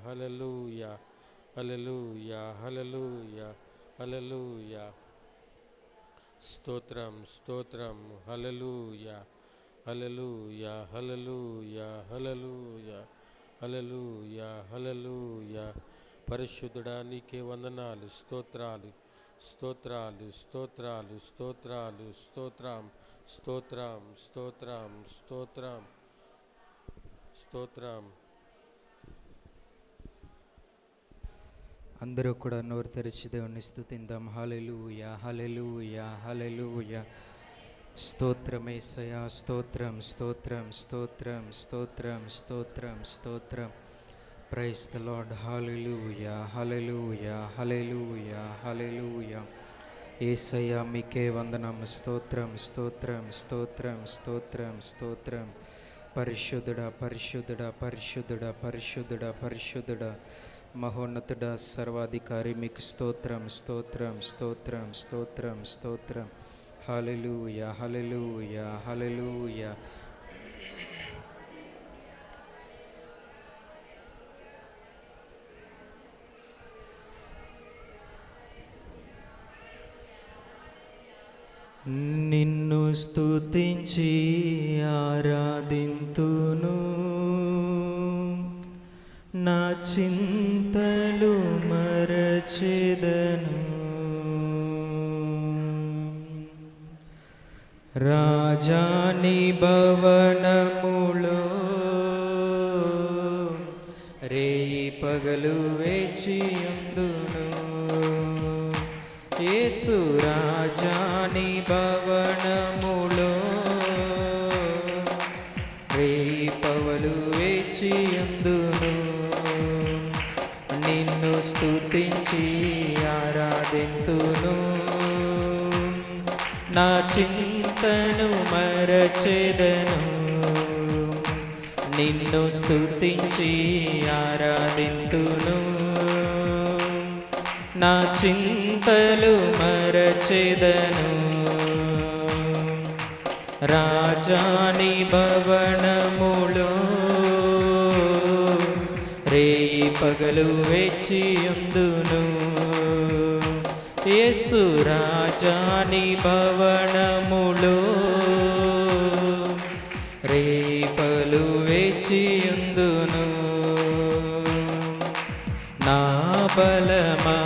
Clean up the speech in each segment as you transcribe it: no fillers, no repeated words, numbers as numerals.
హల్లెలూయా hallelujah hallelujah hallelujah హల్లెలూయా. స్తోత్రం స్తోత్రం హల్లెలూయా hallelujah hallelujah hallelujah hallelujah హల్లెలూయా. పరిశుద్ధుడా నీకే వందనాలు, స్తోత్రాలు స్తోత్రాలు స్తోత్రాలు స్తోత్రాలు స్తోత్రం స్తోత్రం స్తోత్రం స్తోత్రం స్తోత్రం. అందరూ కూడా నోరు తెరిచి దేవుని స్తుతిందాం. హల్లెలూయా హల్లెలూయా హల్లెలూయా. స్తోత్రం యేసయ్యా, స్తోత్రం స్తోత్రం స్తోత్రం స్తోత్రం స్తోత్రం స్తోత్రం. Praise the Lord. Hallelujah hallelujah hallelujah hallelujah. యేసయ్యా మీకే వందనం. స్తోత్రం స్తోత్రం స్తోత్రం స్తోత్రం స్తోత్రం. పరిశుద్ధుడా పరిశుద్ధుడా పరిశుద్ధుడా పరిశుద్ధుడా పరిశుద్ధుడా మహోన్నతుడా సర్వాధికారి మీకు స్తోత్రం స్తోత్రం స్తోత్రం స్తోత్రం స్తోత్రం. హల్లెలూయా హల్లెలూయా హల్లెలూయా. నిన్ను స్తుతించి ఆరాధింతును, నా చింతలు మరచెదను. రాజాని భవనములో రేయి పగలు వేచియుందును. యేసు రాజాని భవనములో రేయి పగలు వేచియుందును. నిన్ను స్తుతించి ఆరాధింతును, నా చింతను మరచెదను. నిన్ను స్తుతించి ఆరాధింతును, నా చింతలు మరచెదను. రాజాని భవనములో రేయి పగలు వేచియుందును. యేసు రాజాని భవనములో రేయి పగలు వేచియుందును. నా బలమా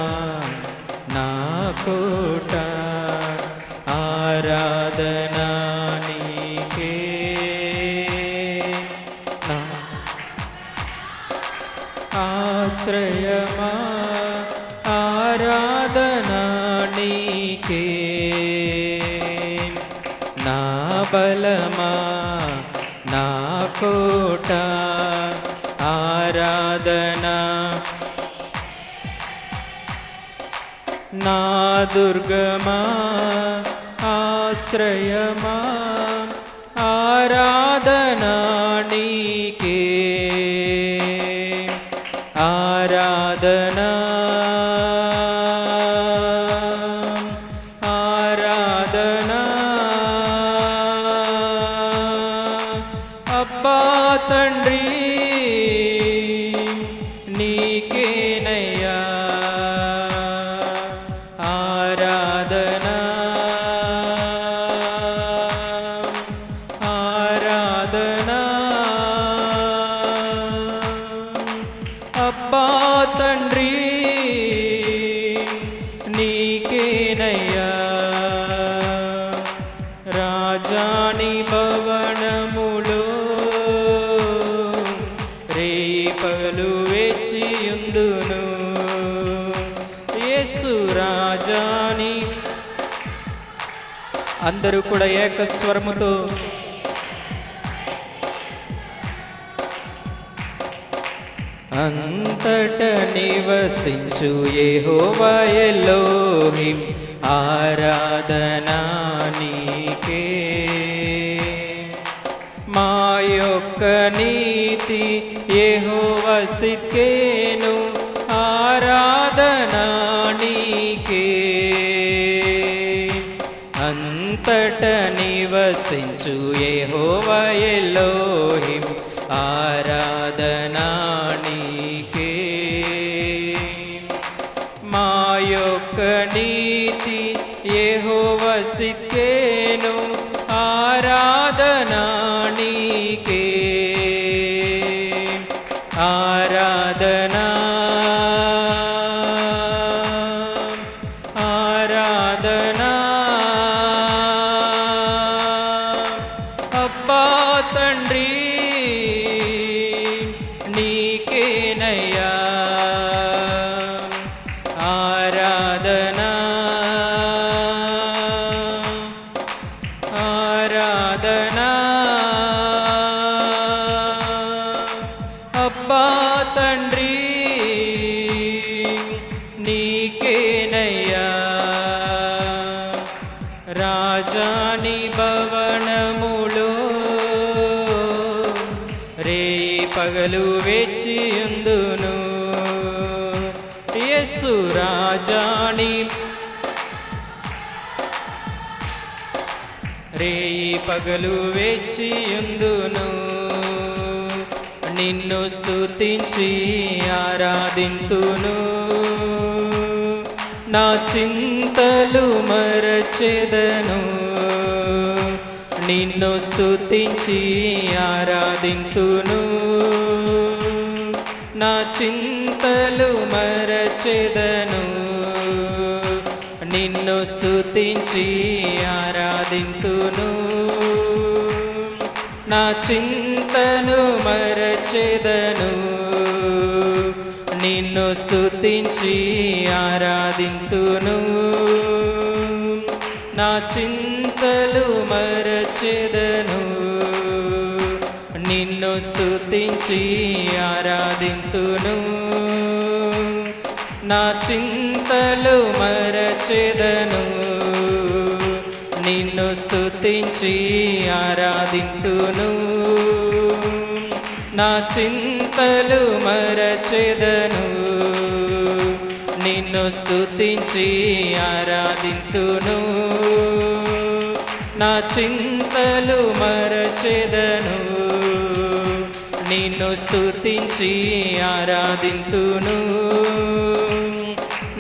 నా కోట ఆరాధనా నీకే. నా ఆశ్రయమా ఆరాధనా నీకే. నా బలమా నా కోట ఆరాధనా. నా దుర్గమా ఆశ్రయమా ఆరాధనా నీకే. ఆరాధనా ఆరాధనా. అబ్బా తండ్రి నీకేనయ్యా ఆరాధనా ఆరాధనా. అబ్బా తండ్రి నీకేనయ్యా. రాజాని భవనములో రేయి పగలు వేచియుందును. యేసు రాజాని. అందరూ కూడా ఏకస్వరముతో అంతట నివసించు యెహోవా ఎలోహిం ఆరాధనా నీకే. మా యొక్క నీతి యెహోవా సిద్కేను ఆరాధనా నీకే. అంతట నివసించు యెహోవా ఎలోహిం ఆరాధనా నీకే. ఆరాధనా ఆరాధనా అబ్బా తండ్రి నీకేనయ్యా ఆరాధనా ఆరాధనా అబ్బా తండ్రి నీకేనయ్యా రాజాని భవనములో రేయి పగలు వేచియుందును యేసు రాజాని రేయి పగలు వేచియుందును నిన్ను స్తుతించి ఆరాధింతును నా చింతలు మరచెదను నిన్ను స్తుతించి ఆరాధింతును నా చింతలు మరచెదను నిన్ను స్తుతించి ఆరాధింతును నా చింతను మరచెదను నిన్ను స్తుతించి ఆరాధింతును నా చింతలు మరచెదను నిన్ను స్తుతించి ఆరాధింతును నా చింతలు మరచెదను నిన్ను స్తుతించి ఆరాధింతును నా చింతలు మరచెదను నిన్ను స్తుతించి ఆరాధింతును నా చింతలు మరచెదను నిన్ను స్తుతించి ఆరాధింతును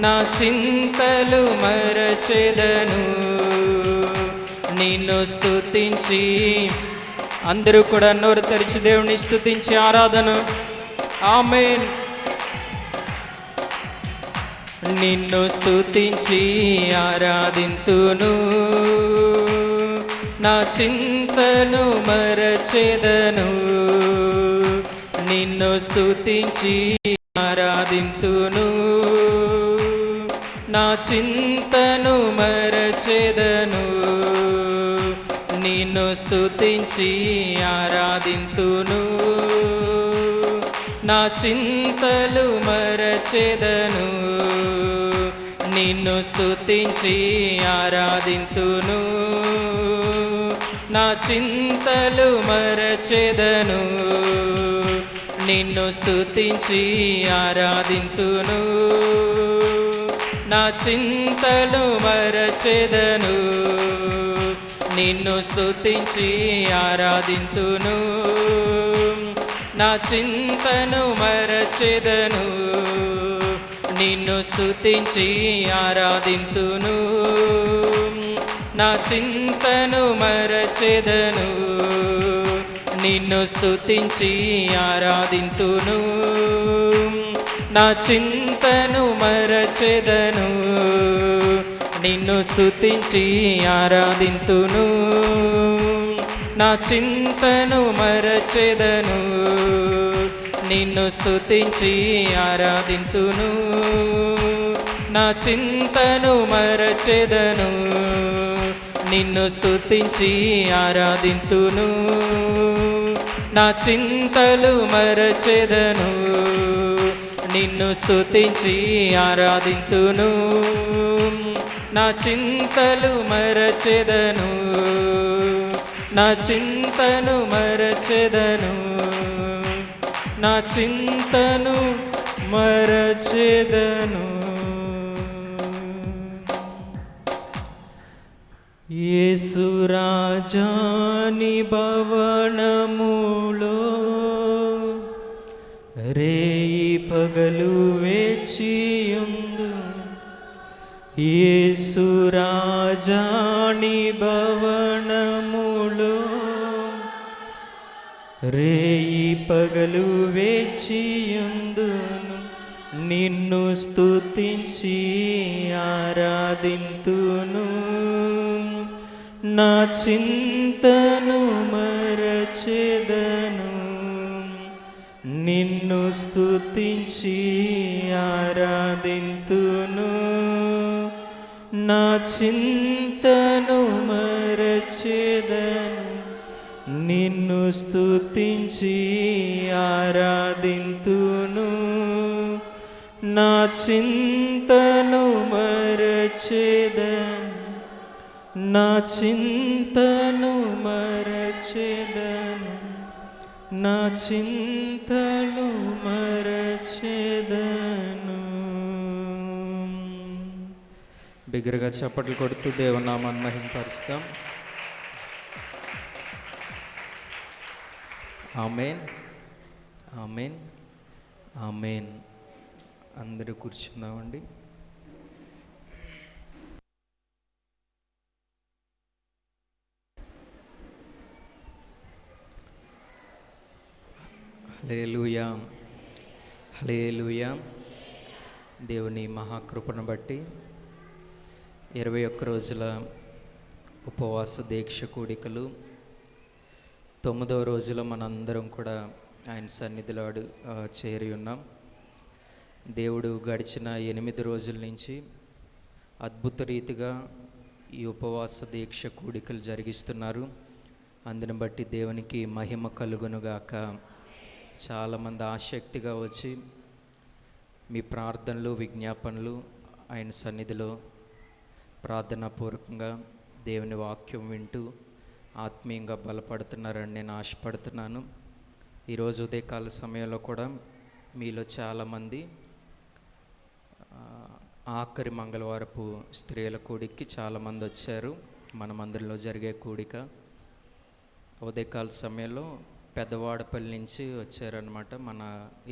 నా చింతలు మరచెదను నిన్ను స్తుతించి అందరూ కూడా నోరు తెరిచి దేవుని స్తుతించి ఆరాధన ఆమేన్ నిన్ను స్తుతించి ఆరాధింతును నా చింతను మరచెదను నిన్ను స్తుతించి ఆరాధింతును నా చింతను మరచెదను నిన్ను స్తుతించి ఆరాధింతును నా చింతలు మరచెదను నిన్ను స్తుతించి ఆరాధింతును నా చింతలు మరచెదను నిన్ను స్తుతించి ఆరాధింతును నా చింతలు మరచెదను నిన్ను స్తుతించి ఆరాధింతును నా చింతను మరచెదను నిన్ను స్తుతించి ఆరాధింతును నా చింతను మరచెదను నిన్ను స్తుతించి ఆరాధింతును నా చింతను మరచెదను నిన్ను స్తుతించి ఆరాధింతును నా చింతను మరచెదను నిన్ను స్తుతించి ఆరాధింతును నా చింతను మరచెదను నిన్ను స్తుతించి ఆరాధింతును నా చింతలు మరచెదను నిన్ను స్తుతించి ఆరాధింతును నా చింతలు మరచెదను నా చింతను మరచెదను నా చింతను మరచెదను యేసు రాజాని భవనములో రేయి పగలు వేచియుందు యేసు రాజాని భవనములో రేయి పగలు వేచియుందును, నిన్ను స్తుతించి ఆరాధింతును. నా చింతను మరచెదను, నిన్ను స్తుతించి ఆరాధింతును. నా చింతను మరచెదను, నిన్ను స్తుతించి ఆరాధింతును. నా చింతను మరచెదను, నా చింతను మరచెదను, నా చింతను మరచెదను. బిగ్గరగా చప్పట్లు కొడుతూ దేవనామాన్ని మహిమపరుచుదాం. ఆమేన్, ఆమేన్, ఆమేన్. అందరూ కూర్చుందామండి. హల్లెలూయా, హల్లెలూయా. దేవుని మహాకృపను బట్టి 21 రోజుల ఉపవాస దీక్ష కూడికలు 9వ రోజులో మనందరం కూడా ఆయన సన్నిధిలో చేరి ఉన్నాం. దేవుడు గడిచిన 8 రోజుల నుంచి అద్భుత రీతిగా ఈ ఉపవాస దీక్ష కూడికలు జరిగిస్తున్నారు. అందుని బట్టి దేవునికి మహిమ కలుగునుగాక. చాలామంది ఆసక్తిగా వచ్చి మీ ప్రార్థనలు విజ్ఞాపనలు ఆయన సన్నిధిలో ప్రార్థనాపూర్వకంగా దేవుని వాక్యం వింటూ ఆత్మీయంగా బలపడుతున్నారని నేను ఆశపడుతున్నాను. ఈరోజు ఉదయకాల సమయంలో కూడా మీలో చాలామంది ఆఖరి మంగళవారపు స్త్రీల కూడికి చాలామంది వచ్చారు. మన మందిరంలో జరిగే కూడిక ఉదయకాల సమయంలో పెద్దవాడపల్లి నుంచి వచ్చారనమాట. మన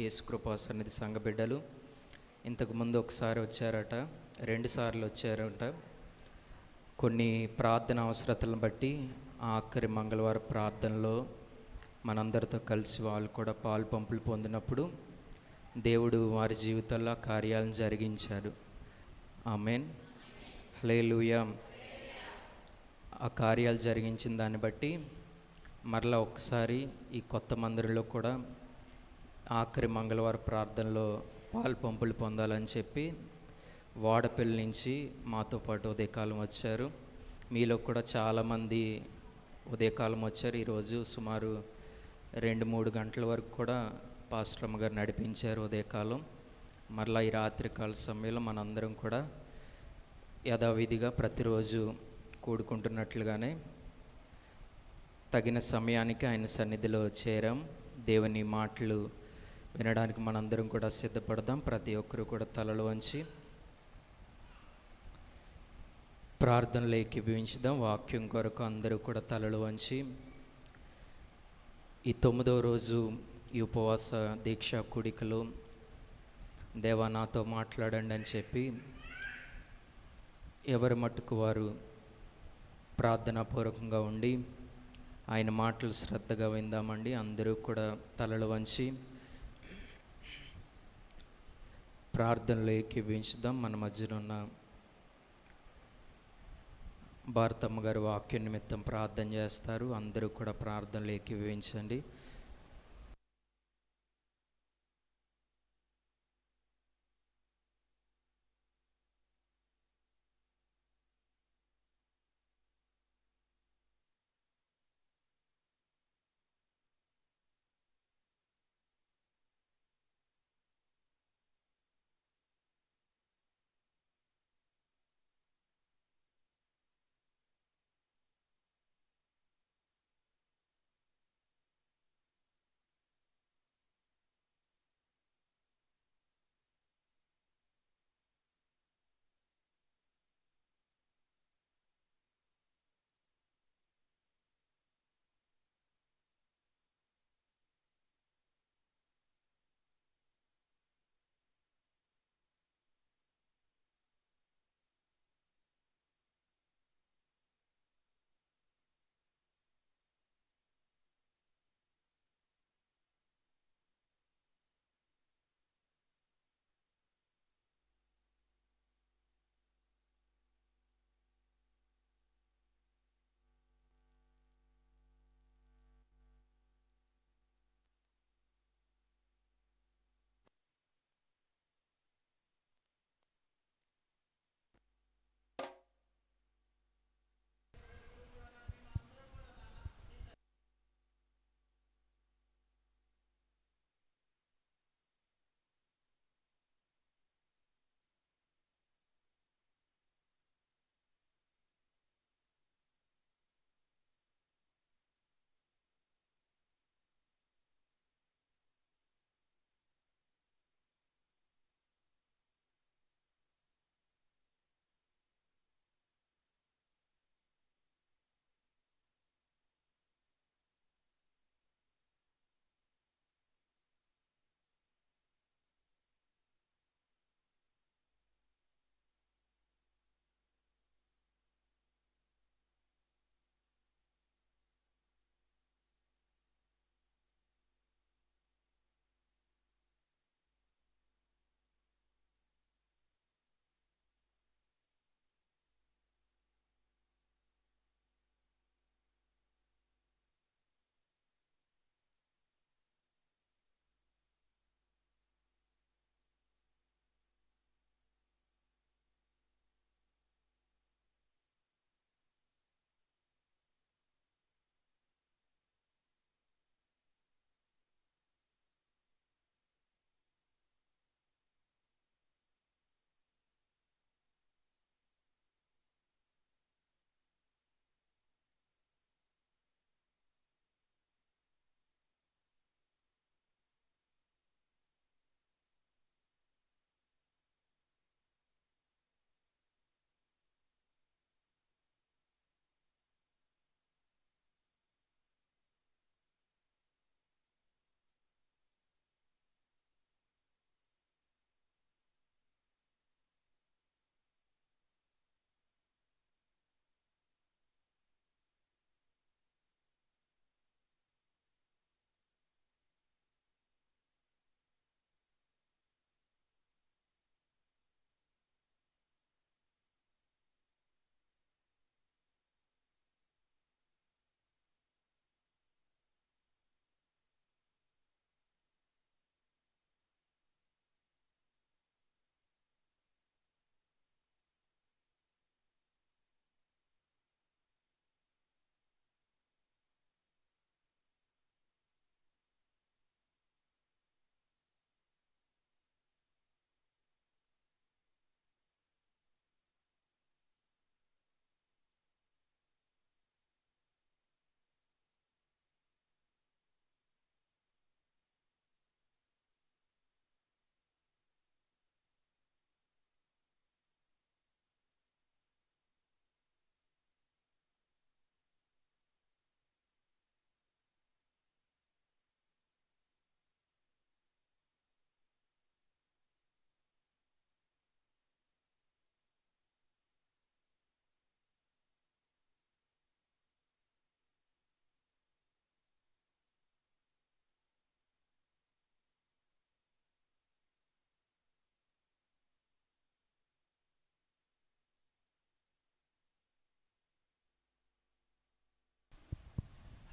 యేసుకృపా సన్నిధి సంఘ బిడ్డలు ఇంతకుముందు ఒకసారి వచ్చారట, 2 సార్లు వచ్చారట. కొన్ని ప్రార్థన అవసరతలను బట్టి ఆఖరి మంగళవార ప్రార్థనలో మనందరితో కలిసి వాళ్ళు కూడా పాలు పంపులు పొందినప్పుడు దేవుడు వారి జీవితాల్లో కార్యాలను జరిగించాడు. ఆమేన్, హల్లెలూయా. ఆ కార్యాలు జరిగించిన దాన్ని బట్టి మరలా ఒకసారి ఈ కొత్త మందిరంలో కూడా ఆఖరి మంగళవార ప్రార్థనలో పాలు పంపులు పొందాలని చెప్పి వాడపల్లి నుంచి మాతో పాటు ఉదయకాలం వచ్చారు. మీలో కూడా చాలామంది ఉదయకాలం వచ్చారు. ఈరోజు సుమారు 2-3 గంటల వరకు కూడా పాస్టర్ అమ్మ గారు నడిపించారు ఉదయకాలం. మరలా ఈ రాత్రికాల సమయంలో మనందరం కూడా యథావిధిగా ప్రతిరోజు కూడుకుంటున్నట్లుగానే తగిన సమయానికి ఆయన సన్నిధిలో చేరాం. దేవుని మాటలు వినడానికి మనందరం కూడా సిద్ధపడదాం. ప్రతి ఒక్కరు కూడా తలలు వంచి ప్రార్థనలు ఏకీభవించుదాం. వాక్యం కొరకు అందరూ కూడా తలలు వంచి ఈ 9వ రోజు ఈ ఉపవాస దీక్షా కూడికలో దేవా నాతో మాట్లాడండి అని చెప్పి ఎవరి మట్టుకు వారు ప్రార్థనాపూర్వకంగా ఉండి ఆయన మాటలు శ్రద్ధగా విందామండి. అందరూ కూడా తలలు వంచి ప్రార్థనలు ఏకీభవించుదాం. మన మధ్యలో ఉన్న భారతమ్మ గారు వాక్యం నిమిత్తం ప్రార్థన చేస్తారు. అందరూ కూడా ప్రార్థనలు ఏకీభవించండి.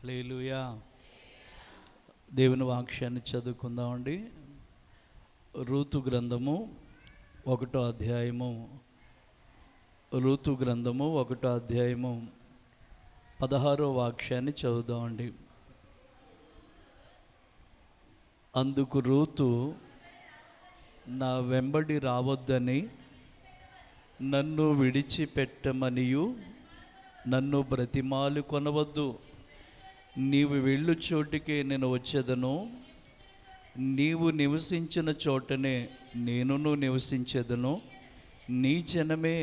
హల్లెలూయా. దేవుని వాక్యాన్ని చదువుకుందామండి. రూతు గ్రంథము 1వ అధ్యాయము, రూతు గ్రంథము 1వ అధ్యాయము 16వ వాక్యాన్ని చదువుదామండి. అందుకు రూతు, నా వెంబడి రావద్దని నన్ను విడిచిపెట్టమనియు నన్ను బ్రతిమాలు కొనవద్దు. నీవు వెళ్ళు చోటికే నేను వచ్చేదను, నీవు నివసించిన చోటనే నేనును నివసించేదను. నీ జనమే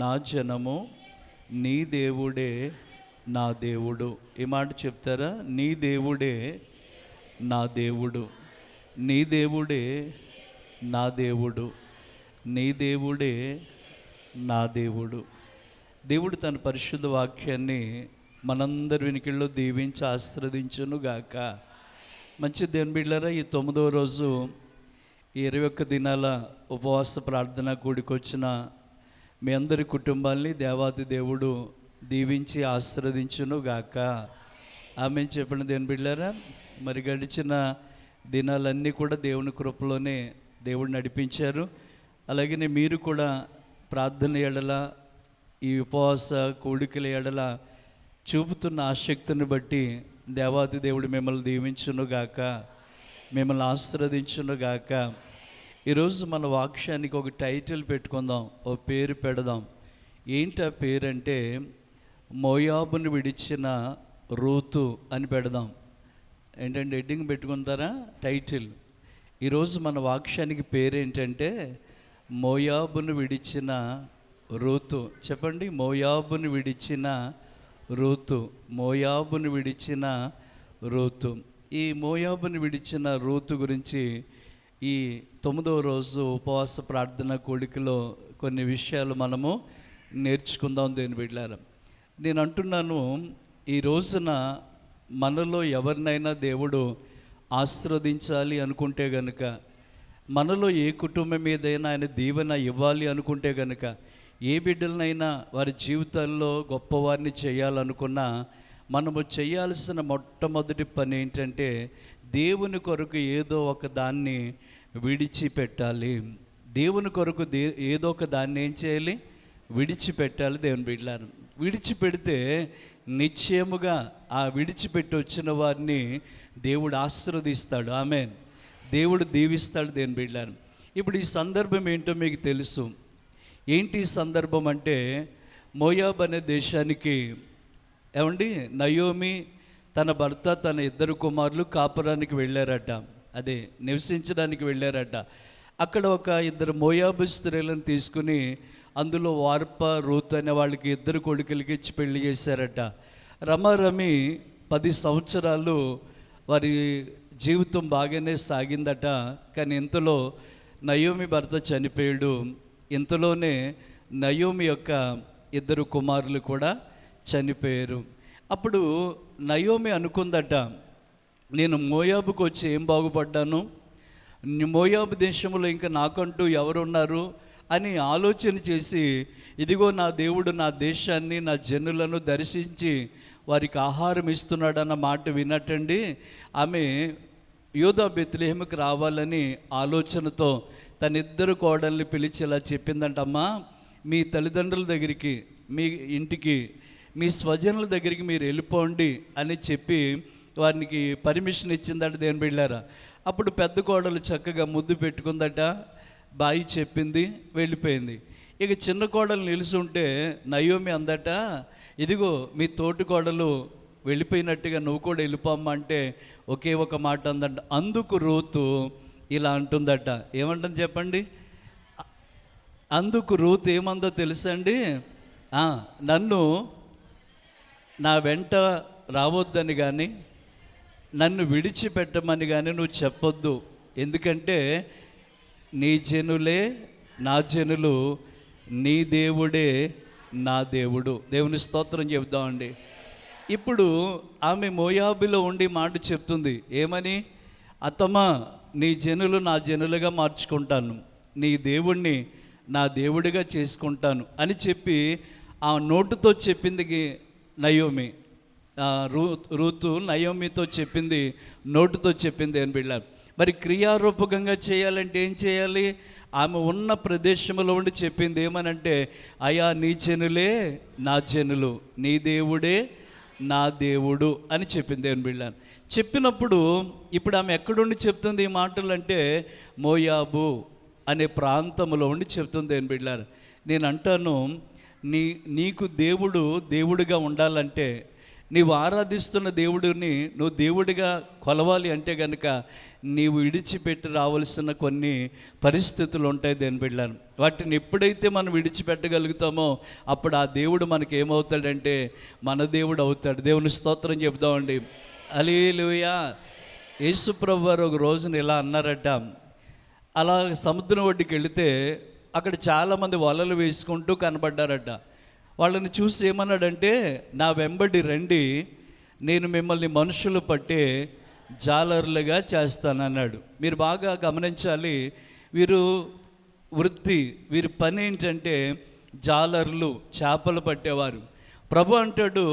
నా జనము, నీ దేవుడే నా దేవుడు. ఈ మాట చెప్తారా? నీ దేవుడే నా దేవుడు, నీ దేవుడే నా దేవుడు, నీ దేవుడే నా దేవుడు. దేవుడు తన పరిశుద్ధ వాక్యాన్ని మనందరి వెనుకల్లో దీవించి ఆశీర్వదించును గాక. మంచి దేవుని బిడ్డలారా, ఈ 9వ రోజు ఈ 21 దినాల ఉపవాస ప్రార్థన కూడికొచ్చిన మీ అందరి కుటుంబాల్ని దేవాది దేవుడు దీవించి ఆశీర్వదించును గాక. ఆమె చెప్పిన దేవుని బిడ్డలారా, మరి గడిచిన దినాలన్నీ కూడా దేవుని కృపలోనే దేవుడు నడిపించారు. అలాగే మీరు కూడా ప్రార్థన ఎడల, ఈ ఉపవాస కూడికల ఎడల చూపుతున్న ఆసక్తిని బట్టి దేవాది దేవుడు మిమ్మల్ని దీవించునుగాక, మిమ్మల్ని ఆశీర్వదించునుగాక. ఈరోజు మన వాక్యానికి ఒక టైటిల్ పెట్టుకుందాం, ఓ పేరు పెడదాం. ఏంటి ఆ పేరంటే మోయాబును విడిచిన రూతు అని పెడదాం. ఏంటంటే హెడ్డింగ్ పెట్టుకుంటారా? టైటిల్. ఈరోజు మన వాక్యానికి పేరు ఏంటంటే మోయాబును విడిచిన రూతు. చెప్పండి, మోయాబును విడిచిన రూతు, మోయాబును విడిచిన రూతు. ఈ మోయాబును విడిచిన రూతు గురించి ఈ 9వ రోజు ఉపవాస ప్రార్థన కూడికలో కొన్ని విషయాలు మనము నేర్చుకుందాం దేవుని బిడ్డలారా. నేను అంటున్నాను, ఈ రోజున మనలో ఎవరినైనా దేవుడు ఆశీర్వదించాలి అనుకుంటే గనుక, మనలో ఏ కుటుంబం మీదైనా ఆయన దీవెన ఇవ్వాలి అనుకుంటే గనుక, ఏ బిడ్డలనైనా వారి జీవితాల్లో గొప్పవారిని చేయాలనుకున్నా మనము చేయాల్సిన మొట్టమొదటి పని ఏంటంటే దేవుని కొరకు ఏదో ఒక దాన్ని విడిచిపెట్టాలి. దేవుని కొరకు ఏదో ఒక దాన్ని ఏం చేయాలి? విడిచిపెట్టాలి. దేవుని బిడ్డలారా, విడిచిపెడితే నిశ్చయముగా ఆ విడిచిపెట్టి వచ్చిన వారిని దేవుడు ఆశీర్వదిస్తాడు. ఆమేన్. దేవుడు దీవిస్తాడు. దేవుని బిడ్డలారా, ఇప్పుడు ఈ సందర్భం ఏంటో మీకు తెలుసు. ఏంటి ఈ సందర్భం అంటే, మోయాబ్ అనే దేశానికి ఏమండి నయోమి తన భర్త తన 2 కుమారులు కాపురానికి వెళ్ళారట, అదే నివసించడానికి వెళ్ళారట. అక్కడ ఒక 2 మోయాబు స్త్రీలను తీసుకుని అందులో వార్ప, రూత్ అనే వాళ్ళకి 2 కొడుకులకి ఇచ్చి పెళ్లి చేశారట. రమారమి 10 సంవత్సరాలు వారి జీవితం బాగానే సాగిందట. కానీ ఇంతలో నయోమి భర్త చనిపోయాడు. ఇంతలోనే నయోమి యొక్క 2 కుమారులు కూడా చనిపోయారు. అప్పుడు నయోమి అనుకుందట, నేను మోయాబుకు వచ్చి ఏం బాగుపడ్డాను, మోయాబు దేశంలో ఇంకా నాకంటూ ఎవరున్నారు అని ఆలోచన చేసి, ఇదిగో నా దేవుడు నా దేశాన్ని, నా జనులను దర్శించి వారికి ఆహారం ఇస్తున్నాడన్న మాట వినటండి, ఆమె యూదా బెత్లెహేముకి రావాలని ఆలోచనతో తన 2 కోడల్ని పిలిచి ఇలా చెప్పిందంటమ్మా, మీ తల్లిదండ్రుల దగ్గరికి, మీ ఇంటికి, మీ స్వజనుల దగ్గరికి మీరు వెళ్ళిపోండి అని చెప్పి వారికి పర్మిషన్ ఇచ్చిందట. దేవుని బిడ్డలారా, అప్పుడు పెద్ద కోడలు చక్కగా ముద్దు పెట్టుకుందట, బాయి చెప్పింది, వెళ్ళిపోయింది. ఇక చిన్న కోడలు నిలుచుంటే నయోమి అందట, ఇదిగో మీ తోటి కోడలు వెళ్ళిపోయినట్టుగా నువ్వు కూడా వెళ్ళిపోమ్మా అంటే ఒకే ఒక మాట అందంట. అందుకు రూతు ఇలా అంటుందట, ఏమంటుంది చెప్పండి? అందుకు రూతు ఏమందో తెలుసండి, నన్ను నా వెంట రావద్దని కానీ నన్ను విడిచిపెట్టమని కానీ నువ్వు చెప్పొద్దు, ఎందుకంటే నీ జనులే నా జనులు, నీ దేవుడే నా దేవుడు. దేవుని స్తోత్రం చెప్దామండి. ఇప్పుడు ఆమె మోయాబులో ఉండి మాట చెప్తుంది, ఏమని? అత్తమ్మా, నీ జనులు నా జనులుగా మార్చుకుంటాను, నీ దేవుణ్ణి నా దేవుడిగా చేసుకుంటాను అని చెప్పి ఆ నోటుతో చెప్పింది నయోమి. రూతు నయోమితో చెప్పింది, నోటుతో చెప్పింది అని బిళ్ళ. మరి క్రియారూపకంగా చేయాలంటే ఏం చేయాలి? ఆమె ఉన్న ప్రదేశంలో ఉండి చెప్పింది ఏమనంటే, అయా నీ జనులే నా జనులు, నీ దేవుడే నా దేవుడు అని చెప్పింది అని బిళ్ళ. చెప్పినప్పుడు ఇప్పుడు ఆమె ఎక్కడుండి చెప్తుంది ఈ మాటలు అంటే, మోయాబు అనే ప్రాంతంలో ఉండి చెప్తుంది అని బిళ్ళారు. నేను అంటాను, నీకు దేవుడిగా ఉండాలంటే, నీవు ఆరాధిస్తున్న దేవుడిని నువ్వు దేవుడిగా కొలవాలి అంటే కనుక నీవు విడిచిపెట్టి రావాల్సిన కొన్ని పరిస్థితులు ఉంటాయి దేని బిడ్డలను. వాటిని ఎప్పుడైతే మనం విడిచిపెట్టగలుగుతామో అప్పుడు ఆ దేవుడు మనకి ఏమవుతాడంటే మన దేవుడు అవుతాడు. దేవుని స్తోత్రం చెప్దామండి. హల్లెలూయా. యేసుప్రభు వారు ఒక రోజున ఇలా అన్నారట, అలా సముద్రం ఒడ్డుకి వెళితే అక్కడ చాలామంది వలలు వేసుకుంటూ కనబడ్డారట. వాళ్ళని చూసి ఏమన్నాడంటే, నా వెంబడి రండి, నేను మిమ్మల్ని మనుషులు పట్టే జాలర్లుగా చేస్తానన్నాడు. మీరు బాగా గమనించాలి, వీరి పని ఏంటంటే జాలర్లు, చేపలు పట్టేవారు. ప్రభు అంటాడు,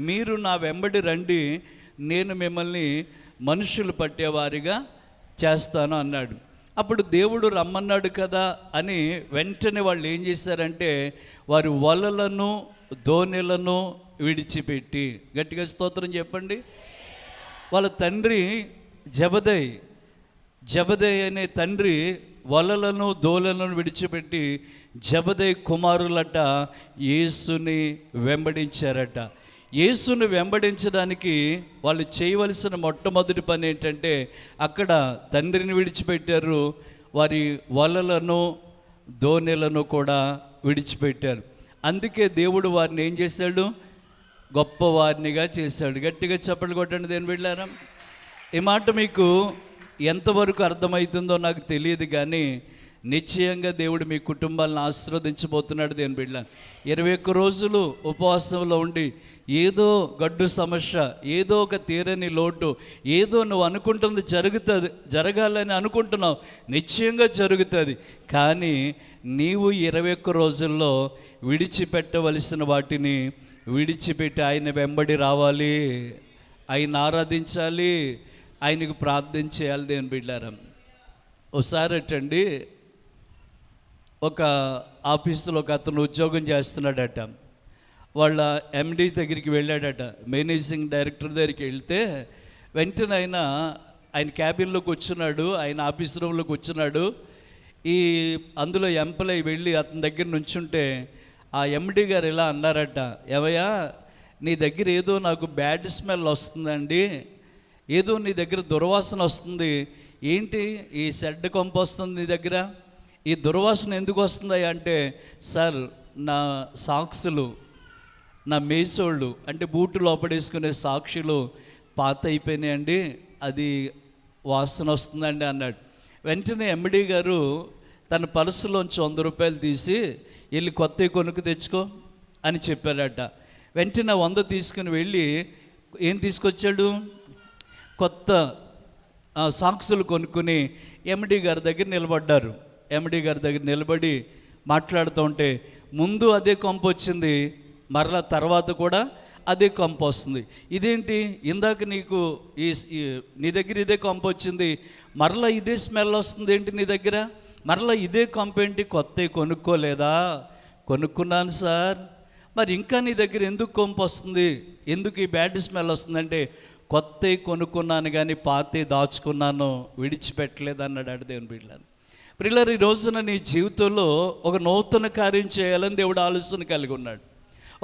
మీరు నా వెంబడి రండి, నేను మిమ్మల్ని మనుషులు పట్టేవారిగా చేస్తాను అన్నాడు. అప్పుడు దేవుడు రమ్మన్నాడు కదా అని వెంటనే వాళ్ళు ఏం చేశారంటే వారి వలలను దోణెలను విడిచిపెట్టి, గట్టిగా స్తోత్రం చెప్పండి. వాళ్ళ తండ్రి జబదై అనే తండ్రి వలలను దోణెలను విడిచిపెట్టి జబదై కుమారులట యేసుని వెంబడించారట. యేసుని వెంబడించడానికి వాళ్ళు చేయవలసిన మొట్టమొదటి పని ఏంటంటే అక్కడ తండ్రిని విడిచిపెట్టారు, వారి వలలను దోణెలను కూడా విడిచిపెట్టారు. అందుకే దేవుడు వారిని ఏం చేశాడు? గొప్పవారినిగా చేశాడు. గట్టిగా చప్పట్లు కొట్టండి దేని బిడ్డలారా. ఈ మాట మీకు ఎంతవరకు అర్థమవుతుందో నాకు తెలియదు, కానీ నిశ్చయంగా దేవుడు మీ కుటుంబాలను ఆశీర్వదించబోతున్నాడు దేని బిడ్డలారా. 21 రోజులు ఉపవాసంలో ఉండి ఏదో గడ్డు సమస్య, ఏదో ఒక తీరని లోటు, ఏదో నువ్వు అనుకుంటుంది జరగాలని అనుకుంటున్నావు, నిశ్చయంగా జరుగుతుంది. కానీ నీవు 21 రోజుల్లో విడిచిపెట్టవలసిన వాటిని విడిచిపెట్టి ఆయన వెంబడి రావాలి, ఆయన ఆరాధించాలి, ఆయనకు ప్రార్థన చేయాలి దేని బిడ్డారా. ఒకసారి అటండి, ఒక ఆఫీసులో ఒక అతను ఉద్యోగం చేస్తున్నాడట. వాళ్ళ ఎండి దగ్గరికి వెళ్ళాడట, మేనేజింగ్ డైరెక్టర్ దగ్గరికి వెళ్తే వెంటనే ఆయన క్యాబిన్లోకి వచ్చున్నాడు, ఆయన ఆఫీస్ రూమ్లోకి వచ్చున్నాడు. అందులో ఎంప్లాయ్ వెళ్ళి అతని దగ్గర నుంచుంటే ఆ ఎండి గారు ఇలా అన్నారట, ఏవయ్యా నీ దగ్గర ఏదో నాకు బ్యాడ్ స్మెల్ వస్తుందండి, ఏదో నీ దగ్గర దుర్వాసన వస్తుంది, ఏంటి ఈ షెడ్ కొంప వస్తుంది నీ దగ్గర, ఈ దుర్వాసన ఎందుకు వస్తుందా అంటే, సార్ నా సాక్సులు, నా మేసోళ్ళు అంటే బూటు లోపడేసుకునే సాక్షులు పాత అయిపోయినాయండి, అది వాసన వస్తుందండి అన్నాడు. వెంటనే ఎండి గారు తన పర్సులోంచి 100 రూపాయలు తీసి వెళ్ళి కొత్త కొనుక్కు తెచ్చుకో అని చెప్పాడట. వెంటనే 100 తీసుకుని వెళ్ళి ఏం తీసుకొచ్చాడు? కొత్త సాక్సులు కొనుక్కుని ఎండి గారి దగ్గర నిలబడ్డారు. ఎండి గారి దగ్గర నిలబడి మాట్లాడుతూ ఉంటే ముందు అదే కొంప వచ్చింది, మరలా తర్వాత కూడా అదే కొంప వస్తుంది. ఇదేంటి, ఇందాక నీ దగ్గర ఇదే కొంప వచ్చింది, మరలా ఇదే స్మెల్ వస్తుంది ఏంటి నీ దగ్గర, మరలా ఇదే కొంప ఏంటి, కొత్త కొనుక్కోలేదా? కొనుక్కున్నాను సార్. మరి ఇంకా నీ దగ్గర ఎందుకు కొంప వస్తుంది, ఎందుకు ఈ బ్యాడ్ స్మెల్ వస్తుందంటే, కొత్త కొనుక్కున్నాను కానీ పాత దాచుకున్నాను, విడిచిపెట్టలేదు అన్నాడు దేవుని బిడ్డలారా. ప్రియులారా, ఈ రోజున నీ జీవితంలో ఒక నూతన కార్యం చేయాలని దేవుడు ఆలోచన కలిగి ఉన్నాడు,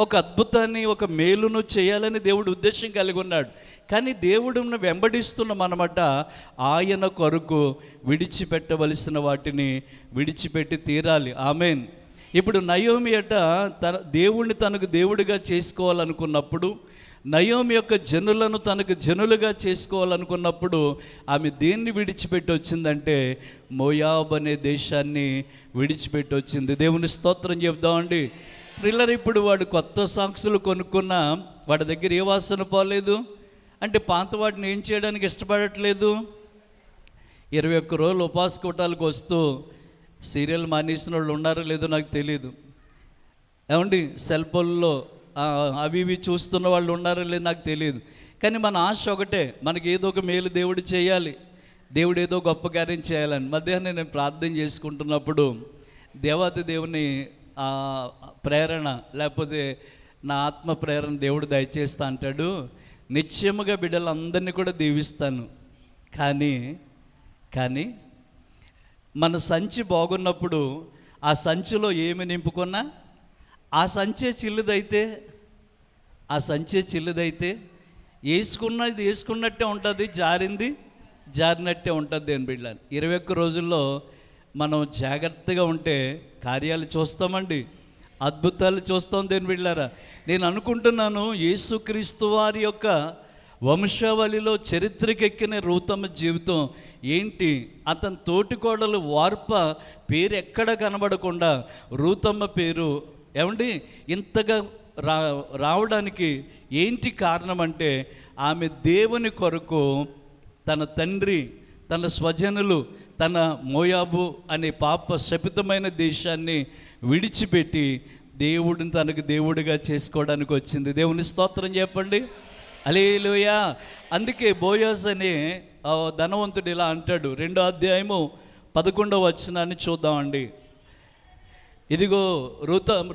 ఒక అద్భుతాన్ని, ఒక మేలును చేయాలని దేవుడు ఉద్దేశం కలిగి ఉన్నాడు. కానీ దేవుడిని వెంబడిస్తున్నామన్నమాట, ఆయన కొరకు విడిచిపెట్టవలసిన వాటిని విడిచిపెట్టి తీరాలి. ఆమెన్. ఇప్పుడు నయోమి దేవుణ్ణి తనకు దేవుడిగా చేసుకోవాలనుకున్నప్పుడు, నయోమి యొక్క జనులను తనకు జనులుగా చేసుకోవాలనుకున్నప్పుడు ఆమె దేన్ని విడిచిపెట్టి వచ్చిందంటే మోయాబ్ అనే దేశాన్ని విడిచిపెట్టి వచ్చింది. దేవుని స్తోత్రం చెప్దామండి. ప్రిల్లర్, ఇప్పుడు వాడు కొత్త సాక్సులు కొనుక్కున్న వాడి దగ్గర ఏ వాసన పోలేదు అంటే పాత వాటిని ఏం చేయడానికి ఇష్టపడట్లేదు. 21 రోజులు ఉపవాస కూటాలకు వస్తూ సీరియల్ మానేసిన వాళ్ళు ఉన్నారో లేదో నాకు తెలియదు. ఏమండి, సెల్ ఫోన్లో అవి ఇవి చూస్తున్న వాళ్ళు ఉన్నారో లేదు నాకు తెలియదు. కానీ మన ఆశ ఒకటే, మనకి ఏదో ఒక మేలు దేవుడు చేయాలి, దేవుడు ఏదో గొప్ప కార్యం చేయాలని. మధ్యాహ్నం నేను ప్రార్థన చేసుకుంటున్నప్పుడు దేవాది దేవుని ప్రేరణ, లేకపోతే నా ఆత్మ ప్రేరణ దేవుడు దయచేస్తా అంటాడు, నిశ్చయముగా బిడ్డలందరినీ కూడా దీవిస్తాను, కానీ మన సంచి బాగున్నప్పుడు ఆ సంచిలో ఏమి నింపుకున్నా ఆ సంచే చిల్లుదైతే వేసుకున్నది వేసుకున్నట్టే ఉంటుంది, జారినట్టే ఉంటుంది అని బిడ్డ. 21 రోజుల్లో మనం జాగ్రత్తగా ఉంటే కార్యాలు చూస్తామండి, అద్భుతాలు చూస్తాం దేని బిడ్డారా. నేను అనుకుంటున్నాను, యేసుక్రీస్తు వారి యొక్క వంశావళిలో చరిత్రకెక్కిన రూతమ్మ జీవితం ఏంటి? అతని తోటికోడలు వార్ప పేరు ఎక్కడ కనబడకుండా రూతమ్మ పేరు ఏమండి ఇంతగా రావడానికి ఏంటి కారణం అంటే, ఆమె దేవుని కొరకు తన తండ్రి, తన స్వజనులు, తన మోయాబు అనే పాప శపితమైన దేశాన్ని విడిచిపెట్టి దేవుడిని తనకు దేవుడిగా చేసుకోవడానికి వచ్చింది. దేవుని స్తోత్రం చెప్పండి, హల్లెలూయా. అందుకే బోయాజ్ అనే ధనవంతుడు ఇలా అంటాడు, 2వ అధ్యాయము 11వ వచనాన్ని చూద్దామండి. ఇదిగో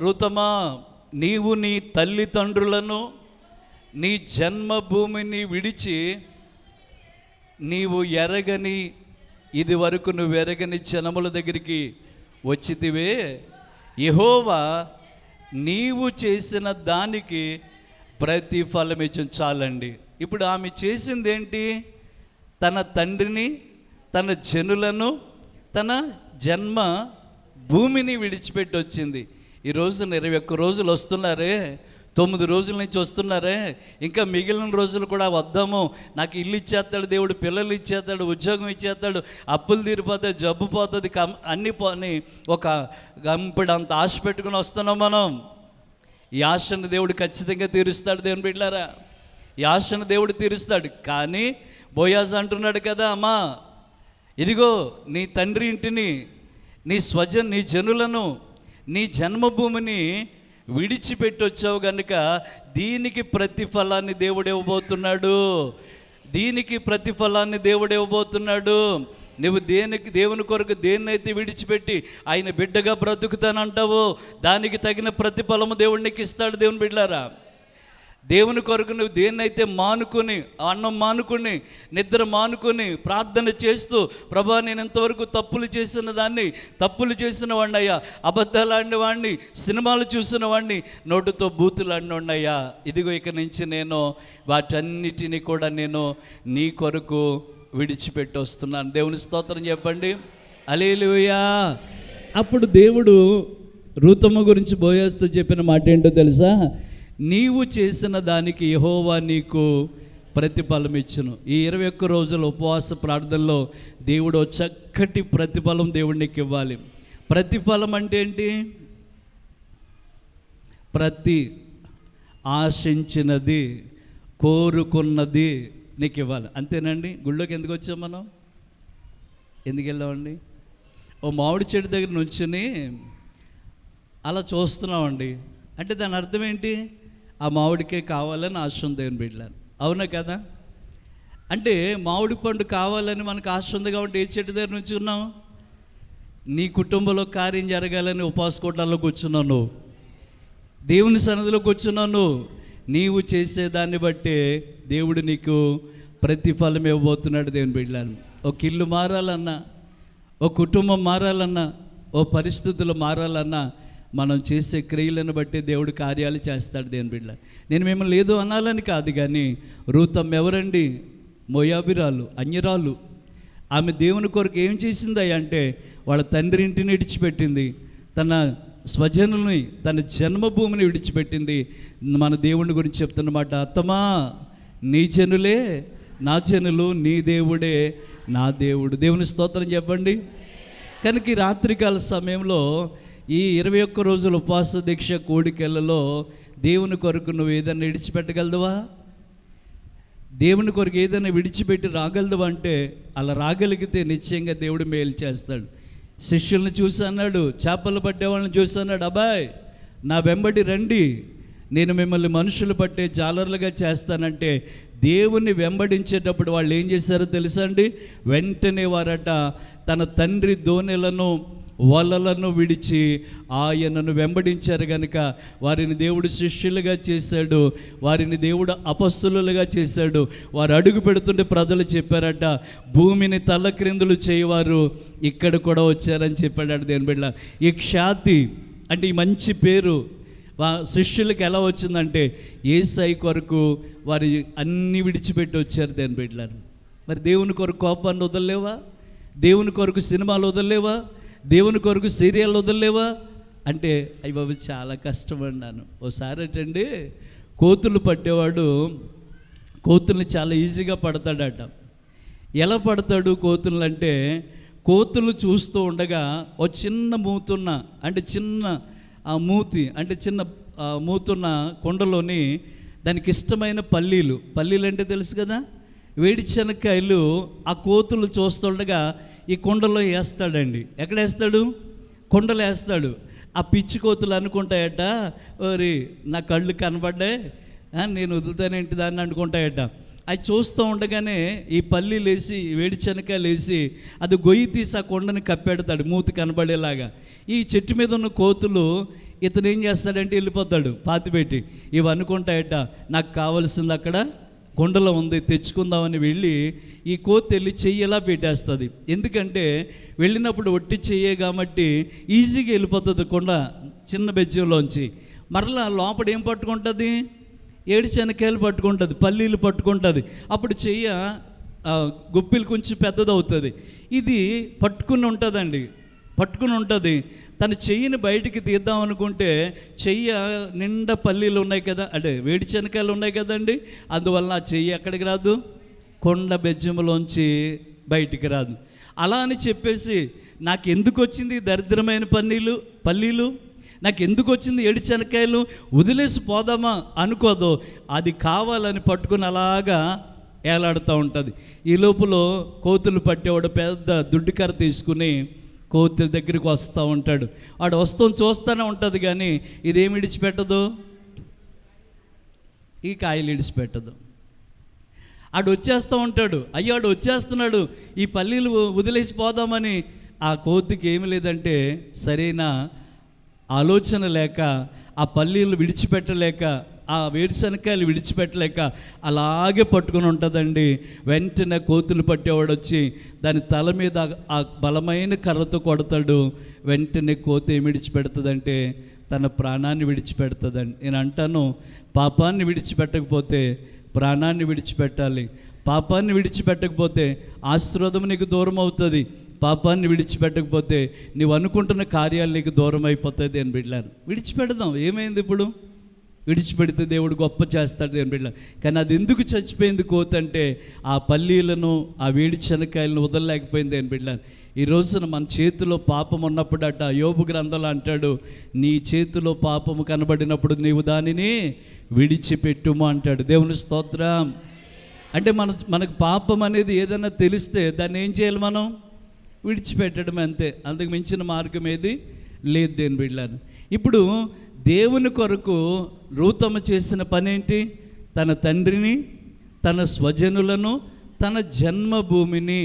రూతమా, నీవు నీ తల్లిదండ్రులను, నీ జన్మభూమిని విడిచి నీవు ఎరగని, ఇది వరకు నువ్వు ఎరగని జనముల దగ్గరికి వచ్చితివే, యెహోవా నీవు చేసిన దానికి ప్రతిఫలం ఇచ్చిన చాలండి. ఇప్పుడు ఆమె చేసింది ఏంటి? తన తండ్రిని, తన జనులను, తన జన్మ భూమిని విడిచిపెట్టి వచ్చింది. ఈ రోజున 21 రోజులు వస్తున్నారే, 9 రోజుల నుంచి వస్తున్నారే, ఇంకా మిగిలిన రోజులు కూడా వద్దాము, నాకు ఇల్లు ఇచ్చేస్తాడు దేవుడు, పిల్లలు ఇచ్చేస్తాడు, ఉద్యోగం ఇచ్చేస్తాడు, అప్పులు తీరిపోతాయి, జబ్బు పోతుంది, అన్ని పోని ఒక గంపడంత ఆశ పెట్టుకుని వస్తున్నాం మనం. ఈ ఆశను దేవుడు ఖచ్చితంగా తీరుస్తాడు దేవుని బిడ్డలారా, ఈ ఆశను దేవుడు తీరుస్తాడు. కానీ బోయాజ్ అంటున్నాడు కదా, అమ్మా ఇదిగో నీ తండ్రి ఇంటిని, నీ జనులను, నీ జన్మభూమిని విడిచిపెట్టి వచ్చావు కనుక దీనికి ప్రతిఫలాన్ని దేవుడు ఇవ్వబోతున్నాడు. నువ్వు దేవుని కొరకు దేన్నైతే విడిచిపెట్టి ఆయన బిడ్డగా బ్రతుకుతానంటావో దానికి తగిన ప్రతిఫలము దేవుడు నీకు ఇస్తాడు. దేవుని బిడ్డలారా, దేవుని కొరకు నువ్వు దేన్నైతే మానుకొని, అన్నం మానుకొని, నిద్ర మానుకొని ప్రార్థన చేస్తూ, ప్రభా నేను ఇంతవరకు తప్పులు చేసిన వాడిని అయ్యా, అబద్ధాలు ఆడిన వాడిని, సినిమాలు చూసిన వాడిని, నోటుతో బూతులు ఆడిన వాడినయ్యా, ఇదిగో ఇక నుంచి నేను వాటన్నిటినీ కూడా నేను నీ కొరకు విడిచిపెట్టి వస్తున్నాను. దేవుని స్తోత్రం చెప్పండి, హల్లెలూయా. అప్పుడు దేవుడు రూతమ్మ గురించి బోయాజుతో చెప్పిన మాట ఏంటో తెలుసా? నీవు చేసిన దానికి యెహోవా నీకు ప్రతిఫలం ఇచ్చును. ఈ 21 రోజుల ఉపవాస ప్రార్థనలో దేవుడు చక్కటి ప్రతిఫలం దేవుడు నీకు ఇవ్వాలి. ప్రతిఫలం అంటే ఏంటి? ప్రతి ఆశించినది, కోరుకున్నది నీకు ఇవ్వాలి. అంతేనండి. గుళ్ళోకి ఎందుకు వచ్చాం మనం? ఎందుకు వెళ్ళామండి? ఓ మామిడి చెట్టు దగ్గర నుంచుని అలా చూస్తున్నామండి. అంటే దాని అర్థం ఏంటి? ఆ మామిడికే కావాలని ఆశ ఉంది అని బిడ్డలారు, అవునా కదా? అంటే మామిడి పండు కావాలని మనకు ఆశ ఉంది కాబట్టి ఏ చెట్టు దగ్గర నుంచి ఉన్నాం? నీ కుటుంబంలో కార్యం జరగాలని ఉపవాస కూటాల్లో కూర్చున్నావు, నువ్వు దేవుని సన్నిధిలో కూర్చున్నావు. నీవు చేసేదాన్ని బట్టే దేవుడు నీకు ప్రతిఫలం ఇవ్వబోతున్నాడు. దేవుని బిడ్డలారు, ఒక ఇల్లు మారాలన్నా, ఓ కుటుంబం మారాలన్నా, ఓ పరిస్థితులు మారాలన్నా మనం చేసే క్రియలను బట్టి దేవుడు కార్యాలు చేస్తాడు. దేవుని బిడ్డ, నేను మిమ్మల్ని ఏదో అనాలని కాదు, కానీ రూతమ్మ ఎవరండి? మోయాబిరాలు, అన్యరాలు. ఆమె దేవుని కొరకు ఏం చేసిందయ్యా అంటే వాళ్ళ తండ్రి ఇంటిని విడిచిపెట్టింది, తన స్వజనుల్ని, తన జన్మభూమిని విడిచిపెట్టింది. మన దేవుని గురించి చెప్తున్నమాట, అత్తమా నీ జనులే నా జనులు, నీ దేవుడే నా దేవుడు. దేవుని స్తోత్రం చెప్పండి. కనుక ఈ రాత్రికాల సమయంలో ఈ 21 రోజుల ఉపవాస దీక్ష కోడికెళ్ళలో దేవుని కొరకు నువ్వు ఏదైనా విడిచిపెట్టగలదువా? దేవుని కొరకు ఏదైనా విడిచిపెట్టి రాగలదువా? అంటే అలా రాగలిగితే నిశ్చయంగా దేవుడు మేలు చేస్తాడు. శిష్యుల్ని చూసి అన్నాడు, చేపలు పట్టే వాళ్ళని చూసి అన్నాడు, అబ్బాయ్ నా వెంబడి రండి, నేను మిమ్మల్ని మనుషులు పట్టే జాలర్లుగా చేస్తానంటే దేవుణ్ణి వెంబడించేటప్పుడు వాళ్ళు ఏం చేశారో తెలుసా అండి? వెంటనే వారట తన తండ్రి దోణెలను వలలను విడిచి ఆయనను వెంబడించారు గనుక వారిని దేవుడు శిష్యులుగా చేశాడు, వారిని దేవుడు అపొస్తలులుగా చేశాడు. వారు అడుగు పెడుతుంటే ప్రజలు చెప్పారట, భూమిని తల్లక్రిందులు చేయవారు ఇక్కడ కూడా వచ్చారని చెప్పాడు దేవుని బిడ్డ. ఈ ఖ్యాతి అంటే ఈ మంచి పేరు శిష్యులకు ఎలా వచ్చిందంటే యేసయ్య కొరకు వారి అన్నీ విడిచిపెట్టి వచ్చారు దేవుని బిడ్డలారు. మరి దేవుని కొరకు కోపాన్ని వదలలేవా? దేవుని కొరకు సినిమాలు వదలలేవా? దేవుని కొరకు సీరియల్ వదలలేవా అంటే అయ్యి బాబు చాలా కష్టపడినాను. ఓసారి ఏంటండి, కోతులు పట్టేవాడు కోతుల్ని చాలా ఈజీగా పడతాడట. ఎలా పడతాడు కోతులు అంటే, కోతులు చూస్తూ ఉండగా ఓ చిన్న మూతున్న అంటే చిన్న చిన్న మూతున్న కొండలోని దానికి ఇష్టమైన పల్లీలు అంటే తెలుసు కదా, వేడి శనక్కాయలు ఆ కోతులు చూస్తుండగా ఈ కొండలో వేస్తాడండి. ఎక్కడ వేస్తాడు? కొండలో వేస్తాడు. ఆ పిచ్చి కోతులు అనుకుంటాయట, ఓరి నా కళ్ళు కనబడ్డాయి, నేను వదులుతానేంటి దాన్ని అనుకుంటాయట. అవి చూస్తూ ఉండగానే ఈ పల్లీలు వేసి వేడి శనక్కాయలు వేసి అది గొయ్యి తీసి ఆ కొండని కప్పెడతాడు మూతి కనబడేలాగా. ఈ చెట్టు మీద ఉన్న కోతులు ఇతను ఏం చేస్తాడంటే వెళ్ళిపోతాడు పాతిపెట్టి. ఇవి అనుకుంటాయట, నాకు కావాల్సింది అక్కడ కొండలో ఉంది, తెచ్చుకుందామని వెళ్ళి ఈ కోతి వెళ్ళి చెయ్యి ఎలా పెట్టేస్తుంది. ఎందుకంటే వెళ్ళినప్పుడు ఒట్టి చెయ్యే కాబట్టి ఈజీగా వెళ్ళిపోతుంది కొండ చిన్న బెజ్జంలోంచి. మరలా లోపల ఏం పట్టుకుంటుంది? ఏడు శనక్కాయలు పట్టుకుంటుంది, పల్లీలు పట్టుకుంటుంది. అప్పుడు చెయ్య గుప్పిలు కొంచెం పెద్దదవుతుంది. ఇది పట్టుకుని ఉంటుంది. తన చెయ్యిని బయటికి తీద్దాం అనుకుంటే చెయ్యి నిండా పల్లీలు ఉన్నాయి కదా, అంటే వేడి శనక్కాయలు ఉన్నాయి కదండి, అందువల్ల ఆ చెయ్యి ఎక్కడికి రాదు? కొండ బెజ్జంలోంచి బయటికి రాదు. అలా అని చెప్పేసి నాకు ఎందుకు వచ్చింది దరిద్రమైన పల్లీలు, నాకు ఎందుకు వచ్చింది ఏడు శనక్కాయలు, వదిలేసి పోదామా అనుకోదు. అది కావాలని పట్టుకుని అలాగా ఏలాడుతూ ఉంటుంది. ఈ లోపల కోతులు పట్టేవాడు పెద్ద దుడ్డుకర్ర తీసుకుని కోతుల దగ్గరికి వస్తూ ఉంటాడు. వాడు చూస్తూనే ఉంటుంది కానీ ఇదేమి విడిచిపెట్టదు, ఈ కాయలు విడిచిపెట్టదు. ఆడు వచ్చేస్తూ ఉంటాడు, అయ్యాడు వచ్చేస్తున్నాడు, ఈ పల్లీలు వదిలేసి పోదామని. ఆ కోతికి ఏమి లేదంటే సరైన ఆలోచన లేక, ఆ పల్లీలు విడిచిపెట్టలేక, ఆ వేరుశనక్కాయలు విడిచిపెట్టలేక అలాగే పట్టుకుని ఉంటుందండి. వెంటనే కోతులు పట్టేవాడు వచ్చి దాని తల మీద ఆ బలమైన కర్రతో కొడతాడు. వెంటనే కోతి ఏమి విడిచిపెడుతుందంటే తన ప్రాణాన్ని విడిచిపెడుతుందండి. నేను అంటాను, పాపాన్ని విడిచిపెట్టకపోతే ప్రాణాన్ని విడిచిపెట్టాలి. పాపాన్ని విడిచిపెట్టకపోతే ఆశీర్వాదం నీకు దూరం అవుతుంది. పాపాన్ని విడిచిపెట్టకపోతే నువ్వు అనుకుంటున్న కార్యాలు నీకు దూరం అయిపోతుంది అని బిడ్డలారు. విడిచిపెడదాం, ఏమైంది ఇప్పుడు? విడిచిపెడితే దేవుడు గొప్ప చేస్తాడు అని బిడ్డలారు. కానీ అది ఎందుకు చచ్చిపోయింది కోతి అంటే ఆ పల్లీలను ఆ వేడి శనక్కాయలను వదలలేకపోయింది అని బిడ్డలారు. ఈ రోజున మన చేతిలో పాపం ఉన్నప్పుడట యోబు గ్రంథంలో అంటాడు, నీ చేతిలో పాపము కనబడినప్పుడు నీవు దానిని విడిచిపెట్టుము అంటాడు. దేవుని స్తోత్రం. అంటే మనకు పాపం అనేది ఏదైనా తెలిస్తే దాన్ని ఏం చేయాలి? మనం విడిచిపెట్టడం, అంతే. అంతకు మించిన మార్గం ఏది లేదు దేని బిడ్డలారు. ఇప్పుడు దేవుని కొరకు రూతమ్మ చేసిన పని ఏంటి? తన తండ్రిని, తన స్వజనులను, తన జన్మభూమిని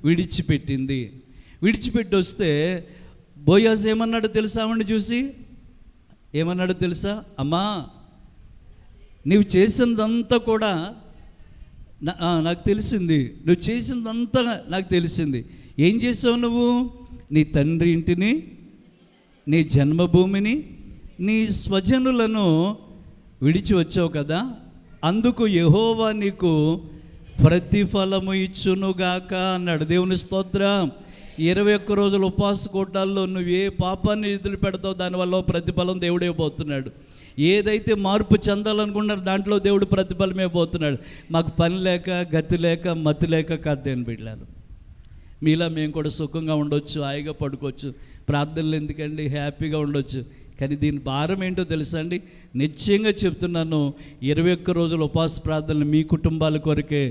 విడిచిపెట్టింది. విడిచిపెట్టి వస్తే బోయాజ్ ఏమన్నాడు తెలుసా? ఆవిడని చూసి ఏమన్నాడు తెలుసా? అమ్మా, నీవు చేసిందంతా కూడా నాకు తెలిసింది, నువ్వు చేసిందంతా నాకు తెలిసింది. ఏం చేసావు నువ్వు? నీ తండ్రి ఇంటిని, నీ జన్మభూమిని, నీ స్వజనులను విడిచి వచ్చావు కదా, అందుకు యెహోవా నీకు ప్రతిఫలము ఇచ్చునుగాక అన్నాడు. దేవుని స్తోత్రం. 21 రోజుల ఉపవాస కూటాల్లో నువ్వు ఏ పాపాన్ని ఎదురు పెడతావు దానివల్ల ప్రతిఫలం దేవుడే పోతున్నాడు. ఏదైతే మార్పు చెందాలనుకున్నారో దాంట్లో దేవుడు ప్రతిఫలమే పోతున్నాడు. మాకు పని లేక, గతి లేక, మతి లేక కాదు దేని బిడ్డలారు. మీలా మేము కూడా సుఖంగా ఉండొచ్చు, హాయిగా పడుకోవచ్చు, ప్రార్థనలు ఎందుకండి, హ్యాపీగా ఉండొచ్చు. కానీ దీని భారం ఏంటో తెలుసా అండి? నిశ్చయంగా చెప్తున్నాను, 21 రోజుల ఉపవాస ప్రార్థనలు మీ కుటుంబాల కొరకే,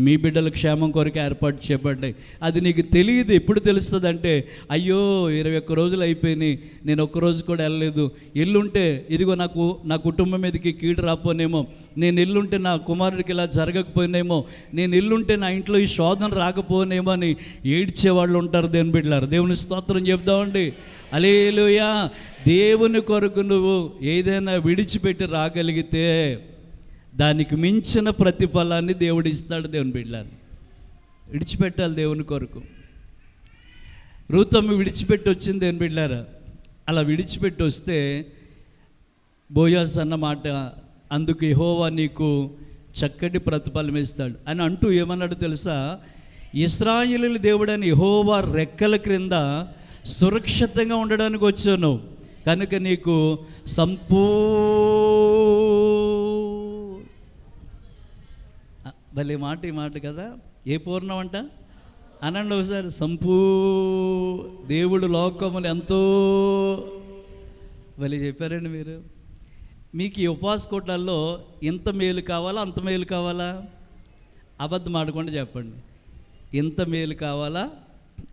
మీ బిడ్డల క్షేమం కొరకే ఏర్పాటు చేయబడ్డాయి. అది నీకు తెలియదు. ఎప్పుడు తెలుస్తుంది అంటే, అయ్యో 21 రోజులు అయిపోయినాయి, నేను ఒక్కరోజు కూడా వెళ్ళలేదు. ఎల్లుంటే ఇదిగో నా కుటుంబం మీదకి కీడు రాపోనేమో, నేను ఎల్లుంటే నా కుమారుడికి ఇలా జరగకపోయినేమో, నేను ఎల్లుంటే నా ఇంట్లో ఈ శోధన రాకపోనేమో అని ఏడ్చేవాళ్ళు ఉంటారు. దేవుని బిడ్డలారా, దేవుని స్తోత్రం చెప్దామండి. హల్లెలూయా. దేవుని కొరకు నువ్వు ఏదైనా విడిచిపెట్టి రాగలిగితే దానికి మించిన ప్రతిఫలాన్ని దేవుడు ఇస్తాడు. దేవుని బిడ్డలారా, విడిచిపెట్టాలి దేవుని కొరకు. రూతమ్మ విడిచిపెట్టి వచ్చింది దేవుని బిడ్డలారా. అలా విడిచిపెట్టి వస్తే బోయాజ్ అన్నమాట, అందుకు యెహోవా నీకు చక్కటి ప్రతిఫలం ఇస్తాడు అని అంటూ ఏమన్నాడు తెలుసా? ఇశ్రాయేలీయుల దేవుడని యెహోవా రెక్కల క్రింద సురక్షితంగా ఉండడానికి వచ్చాను కనుక నీకు భలే మాట ఈ మాట కదా. ఏ పూర్ణం అంట అనండి ఒకసారి. దేవుడు లోకములు ఎంతో భలే చెప్పారండి మీరు. మీకు ఈ ఉపవాస కోట్లలో ఇంత మేలు కావాలా, అంత మేలు కావాలా? అబద్ధం ఆడకుండా చెప్పండి. ఇంత మేలు కావాలా,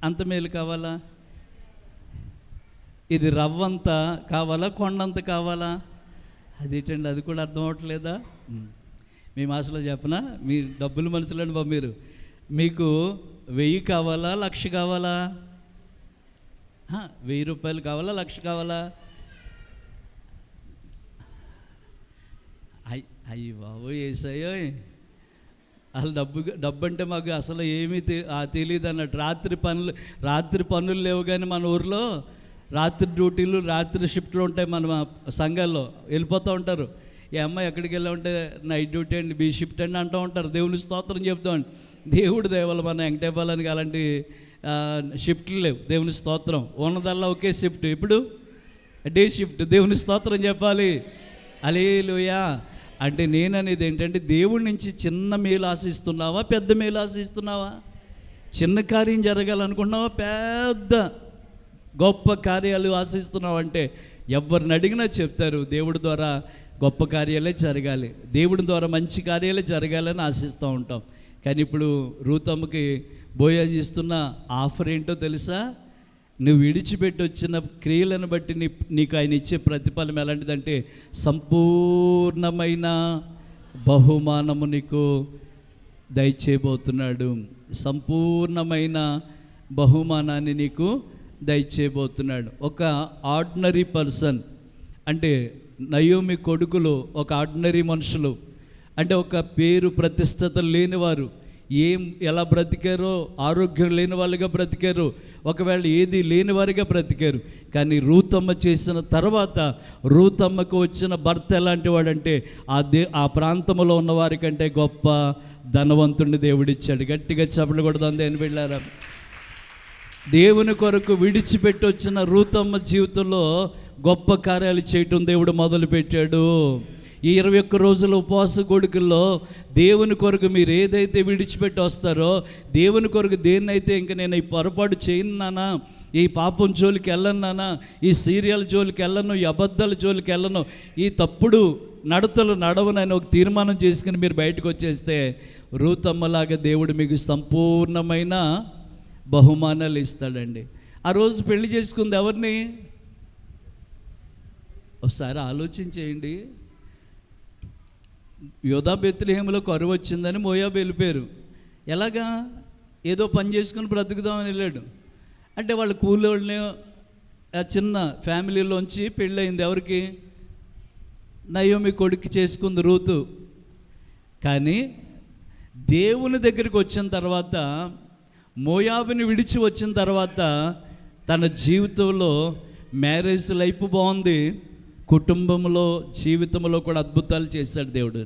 అంత మేలు కావాలా? ఇది రవ్వంత కావాలా, కొండంత కావాలా? అదేంటండి, అది కూడా అర్థం అవ్వట్లేదా? మీ మాసలో చెప్పనా? మీ డబ్బులు మనుషులండి బాబు మీరు. మీకు 1000 కావాలా, 1,00,000 కావాలా? 1000 రూపాయలు కావాలా, 1,00,000 కావాలా? అయ్యి బాబు ఏసయ్యో, అసలు డబ్బు అంటే మాకు అసలు ఏమీ తెలియదు అన్నట్టు. రాత్రి పనులు లేవు కానీ మన ఊర్లో రాత్రి డ్యూటీలు, రాత్రి షిఫ్ట్లు ఉంటాయి. మన సంఘాల్లో వెళ్ళిపోతూ ఉంటారు. ఈ అమ్మాయి ఎక్కడికి వెళ్ళామంటే నైట్ డ్యూటీ అండి, బీ షిఫ్ట్ అండి అంటూ ఉంటారు. దేవుని స్తోత్రం చెప్తామండి. దేవుడు దేవాల మన వెంకటేపాలనికి అలాంటి షిఫ్ట్లు లేవు. దేవుని స్తోత్రం. ఉన్నదల్లా ఒకే షిఫ్ట్, ఇప్పుడు డే షిఫ్ట్. దేవుని స్తోత్రం చెప్పాలి. హల్లెలూయా. అంటే నేననేది ఏంటంటే, దేవుడి నుంచి చిన్న మేలు ఆశిస్తున్నావా, పెద్ద మేలు ఆశిస్తున్నావా? చిన్న కార్యం జరగాలనుకున్నావా, పెద్ద గొప్ప కార్యాలు ఆశిస్తున్నావు అంటే ఎవరిని అడిగినా చెప్తారు దేవుడి ద్వారా గొప్ప కార్యాలే జరగాలి, దేవుడి ద్వారా మంచి కార్యాలే జరగాలని ఆశిస్తూ ఉంటాం. కానీ ఇప్పుడు రూతమ్మకి బోయాజ్ ఇస్తున్న ఆఫర్ ఏంటో తెలుసా? నువ్వు విడిచిపెట్టి వచ్చిన క్రియలను బట్టి నీకు ఆయన ఇచ్చే ప్రతిఫలం ఎలాంటిదంటే సంపూర్ణమైన బహుమానము నీకు దయచేయబోతున్నాడు. సంపూర్ణమైన బహుమానాన్ని నీకు దయచేయబోతున్నాడు. ఒక ఆర్డినరీ పర్సన్ అంటే నయోమి కొడుకులు ఒక ఆర్డినరీ మనుషులు, అంటే ఒక పేరు ప్రతిష్టత లేనివారు, ఎలా బ్రతికారో ఆరోగ్యం లేని వాళ్ళుగా బ్రతికారు, ఒకవేళ ఏది లేని వారిగా బ్రతికారు. కానీ రూతమ్మ చేసిన తర్వాత రూతమ్మకు వచ్చిన భర్త ఎలాంటి వాడంటే ఆ ప్రాంతంలో ఉన్న వారికంటే గొప్ప ధనవంతుడిని దేవుడిచ్చాడు. గట్టిగా చప్పట్లు కొడదాం దేని వెళ్ళారా. దేవుని కొరకు విడిచిపెట్టి వచ్చిన రూతమ్మ జీవితంలో గొప్ప కార్యాలు చేయటం దేవుడు మొదలుపెట్టాడు. ఈ 21 రోజుల ఉపవాస కోడికల్లో దేవుని కొరకు మీరు ఏదైతే విడిచిపెట్టి వస్తారో, దేవుని కొరకు దేన్నైతే ఇంక నేను ఈ పొరపాటు చేయను నానా, ఈ పాపం జోలికి వెళ్ళను నానా, ఈ సీరియల్ జోలికి వెళ్ళను, ఈ అబద్ధాల జోలికి వెళ్ళను, ఈ తప్పుడు నడతలు నడవనని ఒక తీర్మానం చేసుకుని మీరు బయటకు వచ్చేస్తే రూతమ్మలాగా దేవుడు మీకు సంపూర్ణమైన బహుమానాలు ఇస్తాడండి. ఆ రోజు పెళ్లి చేసుకుంది ఎవరిని? ఒకసారి ఆలోచించేయండి. యోధా బెత్లెహేములో కరువు వచ్చిందని మోయాబు వెళ్ళిపోయారు. ఎలాగా? ఏదో పని చేసుకుని బ్రతుకుదామని వెళ్ళాడు. అంటే వాళ్ళ కూలోళ్ళని చిన్న ఫ్యామిలీలోంచి పెళ్ళయింది. ఎవరికి? నయోమి కొడుకు చేసుకుంది రూతు. కానీ దేవుని దగ్గరికి వచ్చిన తర్వాత, మోయాబుని విడిచి వచ్చిన తర్వాత తన జీవితంలో మ్యారేజ్ లైఫ్ బాగుంది, కుటుంబంలో జీవితంలో కూడా అద్భుతాలు చేశాడు దేవుడు.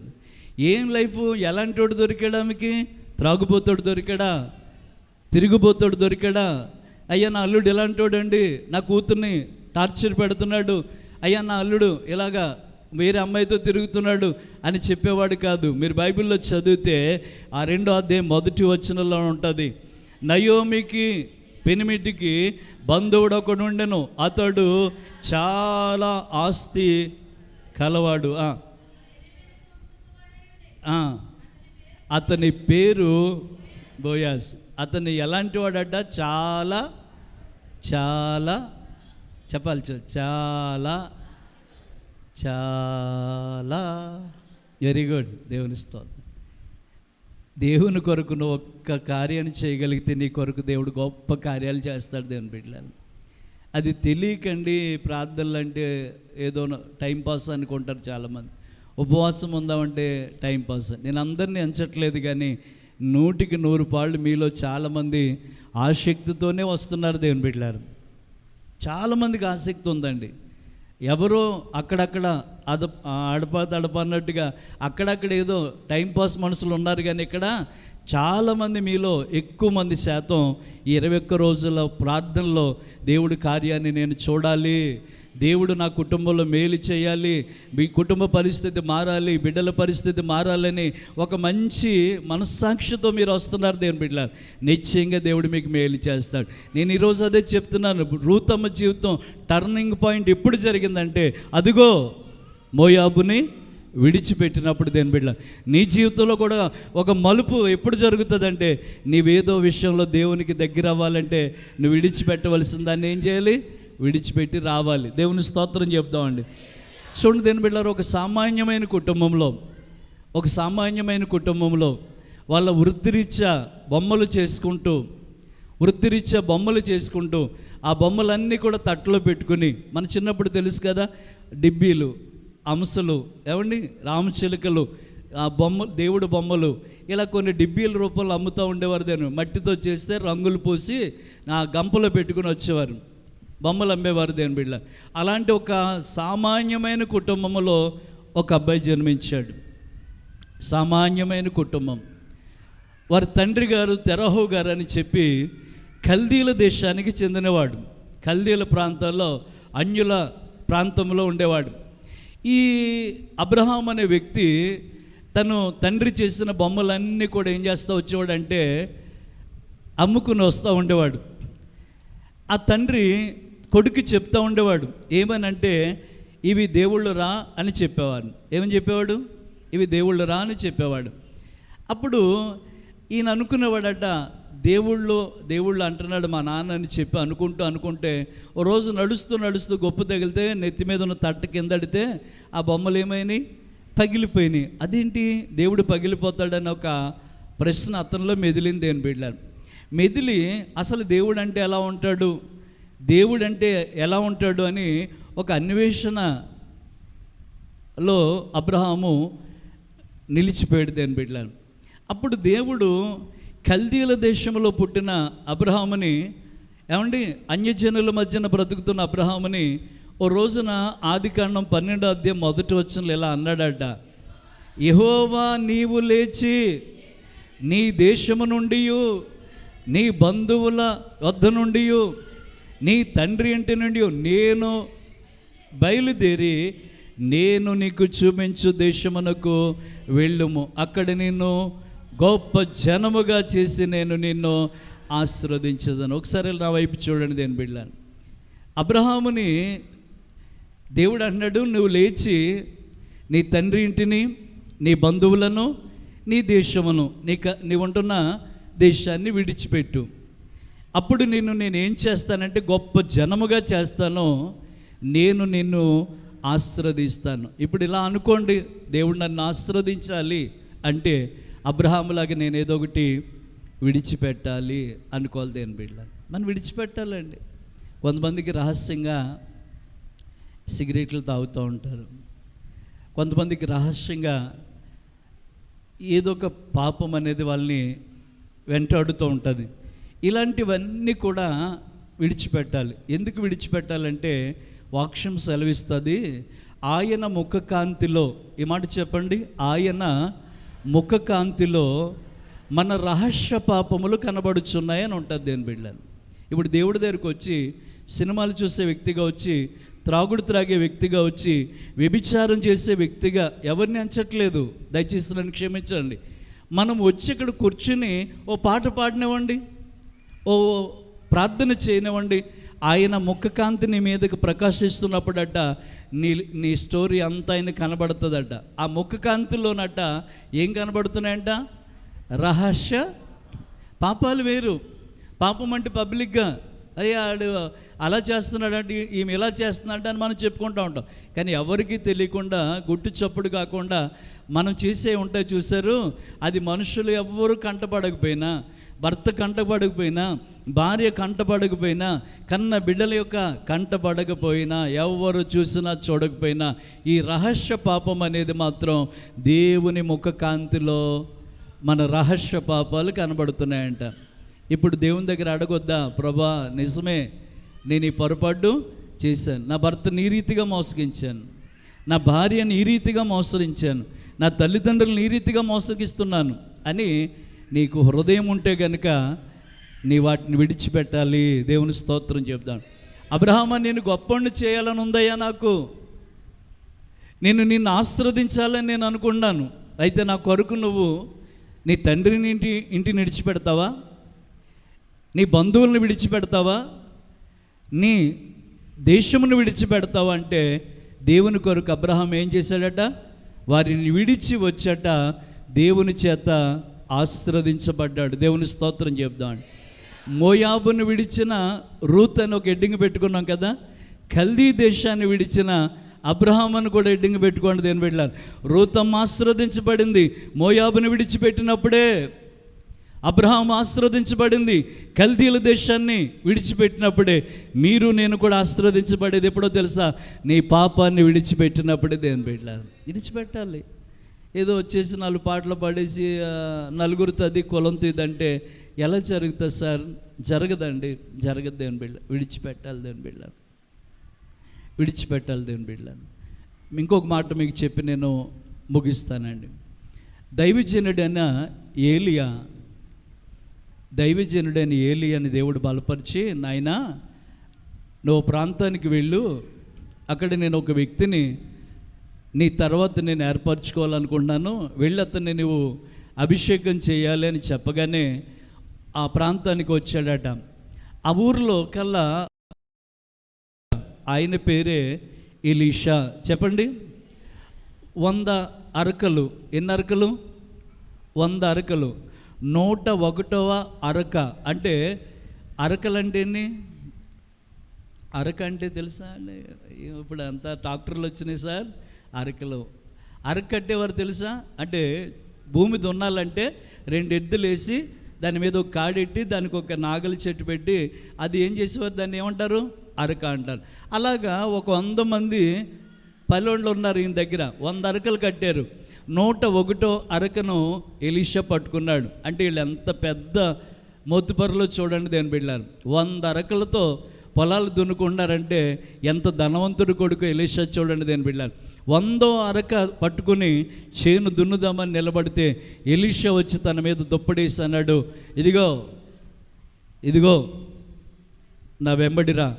ఏం లైఫ్? ఎలాంటి వాడు దొరికాడు ఆమెకి? త్రాగుబోతాడు దొరికాడా? తిరిగిపోతాడు దొరికాడా? అయ్యా నా అల్లుడు ఎలాంటి వాడు అండి, నా కూతుర్ని టార్చర్ పెడుతున్నాడు, అయ్యా నా అల్లుడు ఇలాగా వేరే అమ్మాయితో తిరుగుతున్నాడు అని చెప్పేవాడు కాదు. మీరు బైబిల్లో చదివితే ఆ 2వ అధ్యాయం 1వ వచనంలో ఉంటుంది, నయోమికి పెనిమిటికి బంధువుడు ఒకడు ఉండెను, అతడు చాలా ఆస్తి కలవాడు. అతని పేరు బోయాస్. అతను ఎలాంటి వాడట? చాలా చాలా చెప్పాలి, చాలా చాలా. Very good. దేవుని స్తోత్రం. దేవుని కొరకు నువ్వు ఒక్క కార్యాన్ని చేయగలిగితే నీ కొరకు దేవుడు గొప్ప కార్యాలు చేస్తాడు. దేవుని బిడ్డలు, అది తెలియకండి. ప్రార్థనలు అంటే ఏదో టైంపాస్ అనుకుంటారు చాలామంది. ఉపవాసం ఉందామంటే టైంపాస్. నేను అందరినీ ఎంచట్లేదు, కానీ 100కి 100 పాళ్ళు మీలో చాలామంది ఆసక్తితోనే వస్తున్నారు. దేవుని బిడ్డలారు, చాలామందికి ఆసక్తి ఉందండి. ఎవరో అక్కడక్కడ అడప అన్నట్టుగా అక్కడక్కడ ఏదో టైంపాస్ మనుషులు ఉన్నారు, కానీ ఇక్కడ చాలామంది మీలో ఎక్కువ మంది శాతం ఈ 21 రోజుల ప్రార్థనలో దేవుడి కార్యాన్ని నేను చూడాలి, దేవుడు నా కుటుంబంలో మేలు చేయాలి, మీ కుటుంబ పరిస్థితి మారాలి, బిడ్డల పరిస్థితి మారాలని ఒక మంచి మనస్సాక్షితో మీరు వస్తున్నారు. దేవుని బిడ్డలారు, నిశ్చయంగా దేవుడు మీకు మేలు చేస్తాడు. నేను ఈరోజు అదే చెప్తున్నాను. రూతమ్మ జీవితం టర్నింగ్ పాయింట్ ఎప్పుడు జరిగిందంటే, అదిగో మోయాబుని విడిచిపెట్టినప్పుడు. దేవుని బిడ్డ, నీ జీవితంలో కూడా ఒక మలుపు ఎప్పుడు జరుగుతుందంటే, నీవేదో విషయంలో దేవునికి దగ్గర అవ్వాలంటే నువ్వు విడిచిపెట్టవలసిన దాన్ని ఏం చేయాలి? విడిచిపెట్టి రావాలి. దేవుని స్తోత్రం చెప్తామండి. చూడండి దేవుని బిడ్డలారా, ఒక సామాన్యమైన కుటుంబంలో వాళ్ళ వృత్తిరీత్యా బొమ్మలు చేసుకుంటూ ఆ బొమ్మలన్నీ కూడా తట్టులో పెట్టుకుని, మన చిన్నప్పుడు తెలుసు కదా, డిబ్బీలు, అంశలు, ఏమండి, రామచిలుకలు, ఆ దేవుడు బొమ్మలు, ఇలా కొన్ని డిబ్బీల రూపంలో అమ్ముతూ ఉండేవారు. దాన్ని మట్టితో చేస్తే రంగులు పూసి నా గంపలో పెట్టుకుని వచ్చేవారు, బొమ్మలు అమ్మేవారు. దేవుని బిడ్డ, అలాంటి ఒక సామాన్యమైన కుటుంబంలో ఒక అబ్బాయి జన్మించాడు. సామాన్యమైన కుటుంబం. వారి తండ్రి గారు తెరహు గారు అని చెప్పి కల్దీల దేశానికి చెందినవాడు. కల్దీల ప్రాంతాల్లో, అన్యుల ప్రాంతంలో ఉండేవాడు. ఈ అబ్రహాం అనే వ్యక్తి తను తండ్రి చేసిన బొమ్మలన్నీ కూడా ఏం చేస్తూ వచ్చేవాడు అంటే, అమ్ముకుని వస్తూ ఉండేవాడు. ఆ తండ్రి కొడుకు చెప్తూ ఉండేవాడు, ఏమనంటే, ఇవి దేవుళ్ళు రా అని చెప్పేవాడు. ఏమని చెప్పేవాడు? ఇవి దేవుళ్ళు రా అని చెప్పేవాడు. అప్పుడు ఈయన అనుకునేవాడట, దేవుళ్ళు అంటున్నాడు మా నాన్న అని చెప్పి అనుకుంటే ఓ రోజు నడుస్తూ గొప్ప తగిలితే నెత్తి మీద ఉన్న తట్ట కిందడితే ఆ బొమ్మలు ఏమైనాయి? పగిలిపోయినాయి. అదేంటి దేవుడు పగిలిపోతాడని ఒక ప్రశ్న అతనిలో మెదిలింది. దేని బిడ్డలారు, మెదిలి అసలు దేవుడు అంటే ఎలా ఉంటాడు అని ఒక అన్వేషణలో అబ్రహాము నిలిచిపోయాడు. దేని బిడ్డలారు, అప్పుడు దేవుడు కల్దీల దేశంలో పుట్టిన అబ్రహాముని, ఏమండి, అన్యజనుల మధ్యన బ్రతుకుతున్న అబ్రహాముని ఓ రోజున ఆదికాండం 12వ అధ్యాయం 1వ వచనంలో ఇలా అన్నాడట, యెహోవా నీవు లేచి నీ దేశము నుండి, నీ బంధువుల వద్ద నుండి, నీ తండ్రి ఇంటి నుండి నేను బయలుదేరి నేను నీకు చూపించు దేశమునకు వెళ్ళుము, అక్కడ నిన్ను గొప్ప జనముగా చేసి నేను నిన్ను ఆశీర్వదించదను. ఒకసారి నా వైపు చూడండి. దేని బిడ్డలాను, అబ్రహాముని దేవుడు అన్నాడు, నువ్వు లేచి నీ తండ్రి ఇంటిని, నీ బంధువులను, నీ దేశమును, నీవుంటున్న దేశాన్ని విడిచిపెట్టు, అప్పుడు నేనేం చేస్తానంటే గొప్ప జనముగా చేస్తాను, నేను నిన్ను ఆశీర్వదిస్తాను. ఇప్పుడు ఇలా అనుకోండి, దేవుడు నన్ను ఆశీర్వదించాలి అంటే అబ్రహాములాగా నేను ఏదో ఒకటి విడిచిపెట్టాలి అనుకోవాలి. దేని బిడ్డలు, మనం విడిచిపెట్టాలండి. కొంతమందికి రహస్యంగా సిగరెట్లు తాగుతూ ఉంటారు, కొంతమందికి రహస్యంగా ఏదో ఒక పాపం అనేది వాళ్ళని వెంటాడుతూ ఉంటుంది. ఇలాంటివన్నీ కూడా విడిచిపెట్టాలి. ఎందుకు విడిచిపెట్టాలంటే వాక్యం సెలవిస్తుంది, ఆయన ముఖకాంతిలో, ఈ మాట చెప్పండి, ఆయన ముఖకాంతిలో మన రహస్య పాపములు కనబడుచున్నాయి అని ఉంటుంది. దేని బిడ్డలు, ఇప్పుడు దేవుడి దగ్గరికి వచ్చి సినిమాలు చూసే వ్యక్తిగా వచ్చి, త్రాగుడు త్రాగే వ్యక్తిగా వచ్చి, వ్యభిచారం చేసే వ్యక్తిగా ఎవరిని అంచట్లేదు, దయచేసి నన్ను క్షమించండి. మనం వచ్చి ఇక్కడ కూర్చుని ఓ పాట పాడినవ్వండి, ఓ ప్రార్థన చేయనివ్వండి, ఆయన ముఖ కాంతి నీ మీదకి ప్రకాశిస్తున్నప్పుడట నీ స్టోరీ అంతా ఆయన కనబడుతుందట. ఆ ముఖ కాంతిలోనట ఏం కనబడుతున్నాయంట? రహస్య పాపాలు వేరు. పాపం అంటే పబ్లిక్గా అరే ఆడు అలా చేస్తున్నాడంటే ఈమె ఇలా చేస్తున్నాడంటే అని మనం చెప్పుకుంటూ ఉంటాం. కానీ ఎవరికీ తెలియకుండా గుట్టు చప్పుడు కాకుండా మనం చేసే ఉంటాయి చూశారు. అది మనుషులు ఎవ్వరూ కంటపడకపోయినా, భర్త కంటపడకపోయినా, భార్య కంటపడకపోయినా, కన్న బిడ్డల యొక్క కంటపడకపోయినా, ఎవరు చూసినా చూడకపోయినా ఈ రహస్య పాపం అనేది మాత్రం దేవుని ముఖ కాంతిలో మన రహస్య పాపాలు కనబడుతున్నాయంట. ఇప్పుడు దేవుని దగ్గర అడగొద్దా, ప్రభా నిజమే నేను ఈ పొరపాటు చేశాను, నా భర్తను ఈ రీతిగా మోసగించాను, నా భార్యను ఈ రీతిగా మోసరించాను, నా తల్లిదండ్రులను ఈ రీతిగా మోసగిస్తున్నాను అని నీకు హృదయం ఉంటే కనుక నీ వాటిని విడిచిపెట్టాలి. దేవుని స్తోత్రం చెప్తాను. అబ్రహామా, నేను గొప్పని చేయాలని ఉందయ్యా, నాకు నిన్ను ఆశీర్వదించాలని నేను అనుకున్నాను. అయితే నా కొరకు నువ్వు నీ తండ్రిని ఇంటిని విడిచిపెడతావా? నీ బంధువులను విడిచిపెడతావా? నీ దేశమును విడిచిపెడతావా? అంటే దేవుని కొరకు అబ్రహాం ఏం చేశాడట? వారిని విడిచి వచ్చట దేవుని చేత ఆశీర్వదించబడ్డాడు. దేవుని స్తోత్రం చెప్దాం. మోయాబును విడిచిన రూత్ అని ఒక ఎడ్డింగ్ పెట్టుకున్నాం కదా. కల్దీ దేశాన్ని విడిచిన అబ్రహామును కూడా ఎడ్డింగ్ పెట్టుకోండి. దేని పెట్టారు? రూతమ్మ ఆశీర్వదించబడింది మోయాబును విడిచిపెట్టినప్పుడే. అబ్రహాం ఆశీర్వదించబడింది కల్దీల దేశాన్ని విడిచిపెట్టినప్పుడే. మీరు నేను కూడా ఆశీర్వదించబడేది ఎప్పుడో తెలుసా? నీ పాపాన్ని విడిచిపెట్టినప్పుడే. దేని పెట్టారు? విడిచిపెట్టాలి. ఏదో వచ్చేసి 4 పాటలు పాడేసి నలుగురితో అది కులంతో ఇదంటే ఎలా జరుగుతుంది సార్? జరగదండి, జరగదు. దేవుని బిడ్డ విడిచిపెట్టాలి. దేవుని బిడ్డ విడిచిపెట్టాలి. దేవుని బిడ్డ ఇంకొక మాట మీకు చెప్పి నేను ముగిస్తానండి. దైవజనుడైన ఏలియాని దేవుడు బలపరిచి, నాయనా నువ్వు ప్రాంతానికి వెళ్ళు, అక్కడ నేను ఒక వ్యక్తిని నీ తర్వాత నేను ఏర్పరచుకోవాలనుకుంటున్నాను, వెళ్ళి అతన్ని నువ్వు అభిషేకం చేయాలి అని చెప్పగానే ఆ ప్రాంతానికి వచ్చాడట. ఆ ఊరిలో కల్లా ఆయన పేరే ఎలీషా. చెప్పండి. 100 అరకలు. ఎన్ని అరకలు? 100 అరకలు. 101వ అరక. అంటే అరకలంటే ఎన్ని? అరక అంటే తెలుసా అండి? ఇప్పుడు అంతా ట్రాక్టర్లు వచ్చినాయి సార్. అరకలు. అరక కట్టేవారు తెలుసా? అంటే భూమి దున్నాలంటే 2 ఎద్దులు వేసి దాని మీద ఒక కాడెట్టి దానికి ఒక నాగలి చెట్టు పెట్టి అది ఏం చేసేవారు? దాన్ని ఏమంటారు? అరక అంటారు. అలాగా ఒక 100 మంది పల్లెళ్ళు ఉన్నారు ఈయన దగ్గర. 100 అరకలు కట్టారు. 101వ అరకను ఎలీషా పట్టుకున్నాడు. అంటే వీళ్ళు ఎంత పెద్ద మోతుపరులో చూడండి. దేని బిడ్డలారు 100 అరకలతో పొలాలు దున్నుకున్నారంటే ఎంత ధనవంతుడు కొడుకు ఎలీషా చూడండి. దేని బిడ్డలారు 100వ అరక పట్టుకుని చేను దున్నుదామని నిలబడితే ఎలీషా వచ్చి తన మీద దుప్పడేసి అన్నాడు, ఇదిగో నా వెంబడిరా,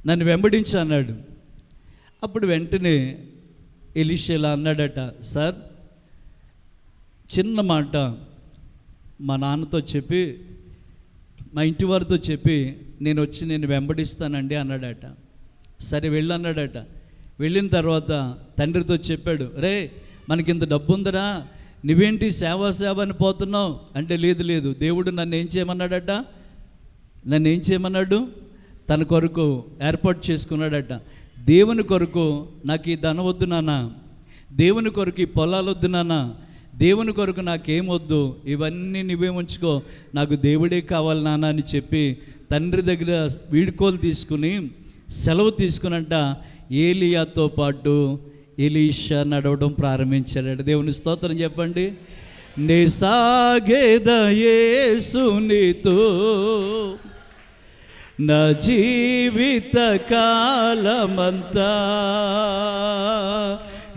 నన్ను వెంబడించు అన్నాడు. అప్పుడు వెంటనే ఎలీషా ఇలా అన్నాడట, సార్ చిన్న మాట మా నాన్నతో చెప్పి మా ఇంటి వారితో చెప్పి నేను వెంబడిస్తానండి అన్నాడట. సరే వెళ్ళు అన్నాడట. వెళ్ళిన తర్వాత తండ్రితో చెప్పాడు, రే మనకింత డబ్బు ఉందరా, నువ్వేంటి సేవ అని పోతున్నావు అంటే, లేదు దేవుడు నన్ను ఏం చేయమన్నాడు? తన కొరకు ఏర్పాటు చేసుకున్నాడట. దేవుని కొరకు నాకు ఈ ధనం వద్దు నాన్న, దేవుని కొరకు ఈ పొలాలు వద్దు నాన్న, దేవుని కొరకు నాకేమొద్దు, ఇవన్నీ నువ్వే ఉంచుకో, నాకు దేవుడే కావాలి నాన్న అని చెప్పి తండ్రి దగ్గర వీడుకోలు తీసుకుని సెలవు తీసుకునంట ఏలియాతో పాటు ఎలీషా నడవడం ప్రారంభించాడు. దేవుని స్తోత్రం చెప్పండి. నే సాగేద యేసునితో నా జీవిత కాలమంతా,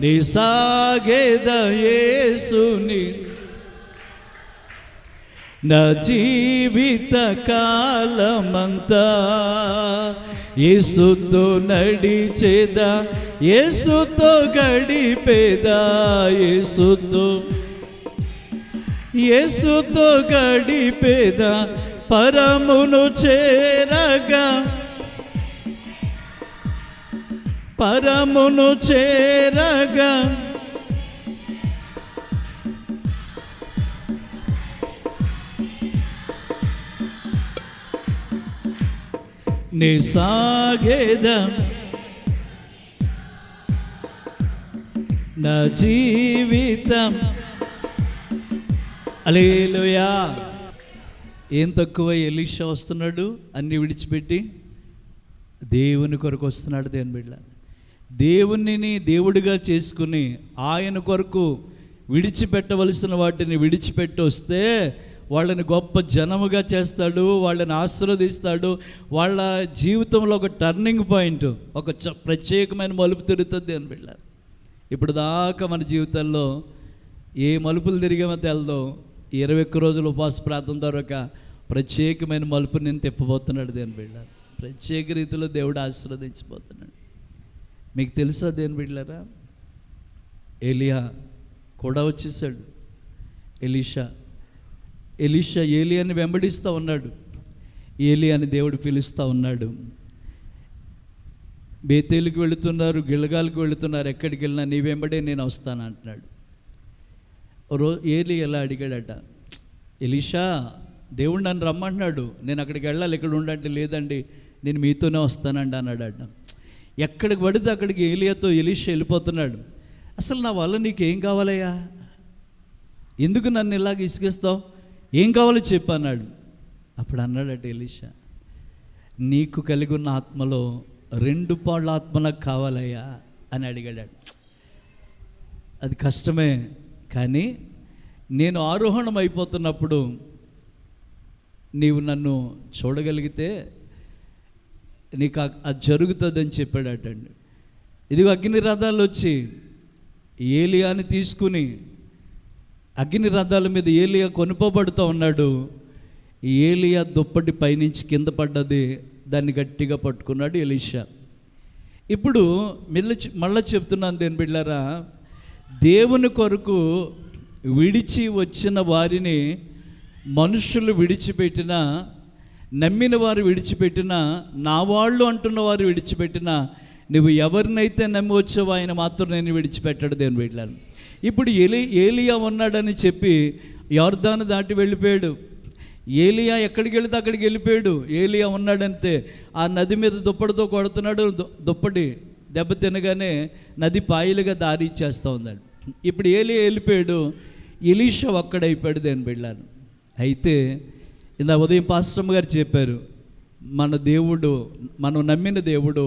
నే సాగేద యేసుని నా జీవిత కాలమంతా, యేసుతో నడిచేదా, యేసుతో గడిపేదా, యేసుతో గడిపేదా, పరమును చేరగా, పరమును చేరగా, నీ సాగేద నా జీవితం. హల్లెలూయా. ఏం తక్కువ ఎలీషా వస్తున్నాడు అన్నీ విడిచిపెట్టి దేవుని కొరకు వస్తున్నాడు. దేవుని బిడ్డ దేవునిని దేవుడిగా చేసుకుని ఆయన కొరకు విడిచిపెట్టవలసిన వాటిని విడిచిపెట్టి వస్తే వాళ్ళని గొప్ప జనముగా చేస్తాడు, వాళ్ళని ఆశీర్వదిస్తాడు. వాళ్ళ జీవితంలో ఒక టర్నింగ్ పాయింట్, ఒక ప్రత్యేకమైన మలుపు తిరుగుతుంది అని వెళ్ళారు. ఇప్పుడు దాకా మన జీవితాల్లో ఏ మలుపులు తిరిగామో తెలదో, 21 రోజులు ఉపవాస ప్రార్థన ద్వారా ప్రత్యేకమైన మలుపు నేను తిప్పబోతున్నాడు. దేని బిడ్డారు, ప్రత్యేక రీతిలో దేవుడు ఆశీర్వదించబోతున్నాడు. మీకు తెలుసా దేని బిడ్డారా, ఏలియా కూడా వచ్చేసాడు. ఎలీషా ఏలియాని వెంబడిస్తూ ఉన్నాడు. ఏలియాని దేవుడు పిలుస్తూ ఉన్నాడు. బేతేలుకి వెళుతున్నారు, గిల్గాలకు వెళుతున్నారు, ఎక్కడికి వెళ్ళినా నీ వెంబడే నేను వస్తాను అంటున్నాడు. ఏలి ఎలా అడిగాడట, ఎలీషా దేవుడు నన్ను రమ్మంటున్నాడు, నేను అక్కడికి వెళ్ళాలి, ఇక్కడ ఉండంటే లేదండి నేను మీతోనే వస్తానండి అన్నాడట. ఎక్కడికి పడితే అక్కడికి ఏలియాతో ఎలీషా వెళ్ళిపోతున్నాడు. అసలు నా వల్ల నీకేం కావాలయ్యా, ఎందుకు నన్ను ఇలాగ ఇసుకిస్తావు, ఏం కావాలో చెప్పు అన్నాడు. అప్పుడు అన్నాడట ఎలీషా, నీకు కలిగి ఉన్న ఆత్మలో 2 పాళ్ళ ఆత్మ నాకు కావాలయ్యా అని అడిగాడు. అది కష్టమే, కానీ నేను ఆరోహణం అయిపోతున్నప్పుడు నీవు నన్ను చూడగలిగితే నీకు అది జరుగుతుందని చెప్పాడటండి. ఇదిగో అగ్ని రథాలు వచ్చి ఏలియాని తీసుకుని అగ్ని రథాల మీద ఏలియా కొనుకోబడుతూ ఉన్నాడు. ఏలియా దుప్పటి పైనుంచి కింద పడ్డది, దాన్ని గట్టిగా పట్టుకున్నాడు ఎలీషా. ఇప్పుడు మళ్ళీ చెప్తున్నాను దేని బిడ్డారా, దేవుని కొరకు విడిచి వచ్చిన వారిని మనుషులు విడిచిపెట్టినా, నమ్మిన వారు విడిచిపెట్టినా, నా వాళ్ళు అంటున్న వారు విడిచిపెట్టినా, నువ్వు ఎవరినైతే నమ్మి వచ్చావో ఆయన మాత్రం నేను విడిచిపెట్టాడు దేవుని బిడ్డలను. ఇప్పుడు ఏలియా ఉన్నాడని చెప్పి యొర్దాను దాటి వెళ్ళిపోయాడు. ఏలియా ఎక్కడికి వెళితే అక్కడికి వెళ్ళిపోయాడు. ఏలియా ఉన్నాడంతే ఆ నది మీద దుప్పటితో కొడుతున్నాడు. దుప్పటి దెబ్బ తినగానే నది పాయలుగా దారి ఇచ్చేస్తూ ఉన్నాడు. ఇప్పుడు ఏలియా వెళ్ళిపోయాడు, ఎలీషా ఒక్కడైపోయాడు దేని బిడ్డలను. అయితే ఇందా ఉదయం పాస్టమ్ గారు చెప్పారు, మన దేవుడు, మనం నమ్మిన దేవుడు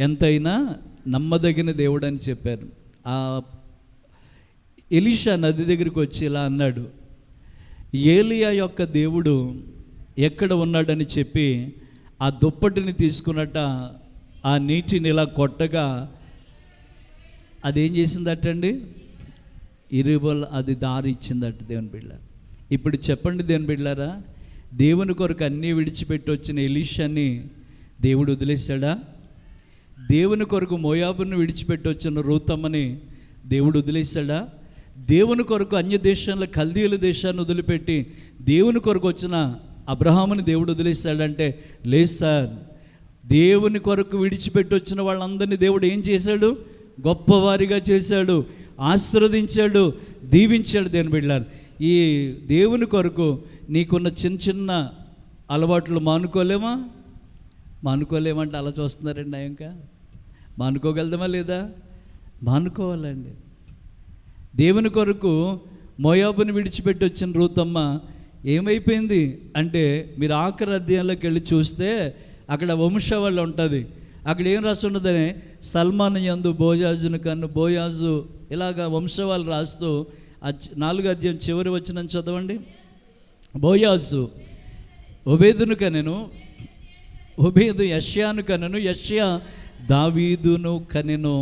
ఎంతైనా నమ్మదగిన దేవుడు అని చెప్పారు. ఆ ఎలీషా నది దగ్గరికి వచ్చి ఇలా అన్నాడు, ఏలియా యొక్క దేవుడు ఎక్కడ ఉన్నాడని చెప్పి ఆ దుప్పటిని తీసుకున్నట్ట ఆ నీటిని ఇలా కొట్టగా అదేం చేసిందటండి, ఇరువల్ అది దారి ఇచ్చిందట దేవుని బిడ్డ. ఇప్పుడు చెప్పండి దేవుని బిడ్డలారా, దేవుని కొరకు అన్నీ విడిచిపెట్టి వచ్చిన ఎలీషాని దేవుడు వదిలేశాడా? దేవుని కొరకు మోయాబును విడిచిపెట్టి వచ్చిన రూతమ్మని దేవుడు వదిలేశాడా? దేవుని కొరకు అన్య దేశంలో కల్దీయుల దేశాన్ని వదిలిపెట్టి దేవుని కొరకు వచ్చిన అబ్రహాముని దేవుడు వదిలేశాడంటే లేదు సార్. దేవుని కొరకు విడిచిపెట్టి వచ్చిన వాళ్ళందరినీ దేవుడు ఏం చేశాడు? గొప్పవారిగా చేశాడు, ఆశీర్వదించాడు, దీవించాడు. దేవుని బిడ్డలారా, ఈ దేవుని కొరకు నీకున్న చిన్న చిన్న అలవాట్లు మానుకోలేమంటే అలా చూస్తున్నారండి. ఇంకా మానుకోగలదమా లేదా? మానుకోవాలండి. దేవుని కొరకు మోయాబుని విడిచిపెట్టి వచ్చిన రూతమ్మ ఏమైపోయింది అంటే, మీరు ఆఖరి అధ్యాయంలోకి వెళ్ళి చూస్తే అక్కడ వంశావళి ఉంటుంది. అక్కడ ఏం రాసి ఉండదని, సల్మాన్ యందు బోయాజును కన్ను బోయాజు, ఇలాగా వంశవాళ్ళు రాస్తూ 4వ అధ్యాయం చివరి వచనం చదవండి. బోయాజు ఒబేదును కనెను, ఒబేదు యెష్యాను కనెను, యెష్యా దావీదును కనెను,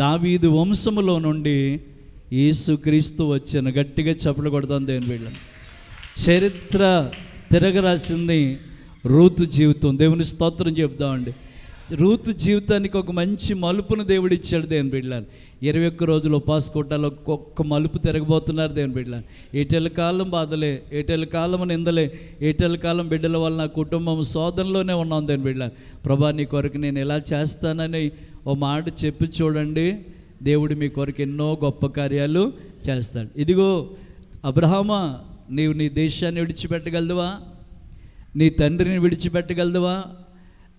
దావీదు వంశములో నుండి యేసుక్రీస్తు వచ్చాను. గట్టిగా చప్పట్లు కొడతాను దేవుని బిడ్డలను. చరిత్ర తిరగరాసింది రూతు జీవితం. దేవుని స్తోత్రం చెప్తామండి. రూతు జీవితానికి ఒక మంచి మలుపును దేవుడు ఇచ్చాడు దేవుని బిడ్డలారు. 21 రోజులు ఉపాస కొట్టాలి, ఒక్కొక్క మలుపు తిరగబోతున్నారు దేవుని బిడ్డలారు. ఏటెల కాలం బాధలే, ఏటెల కాలం నిందలే, ఏటెల కాలం బిడ్డల వల్ల నా కుటుంబం శోధనలోనే ఉన్నాం దేవుని బిడ్డలారు. ప్రభా నీ కొరకు నేను ఎలా చేస్తానని ఓ మాట చెప్పి చూడండి, దేవుడు మీ కొరకు ఎన్నో గొప్ప కార్యాలు చేస్తాడు. ఇదిగో అబ్రహామా, నీవు నీ దేశాన్ని విడిచిపెట్టగలదువా? నీ తండ్రిని విడిచిపెట్టగలదువా?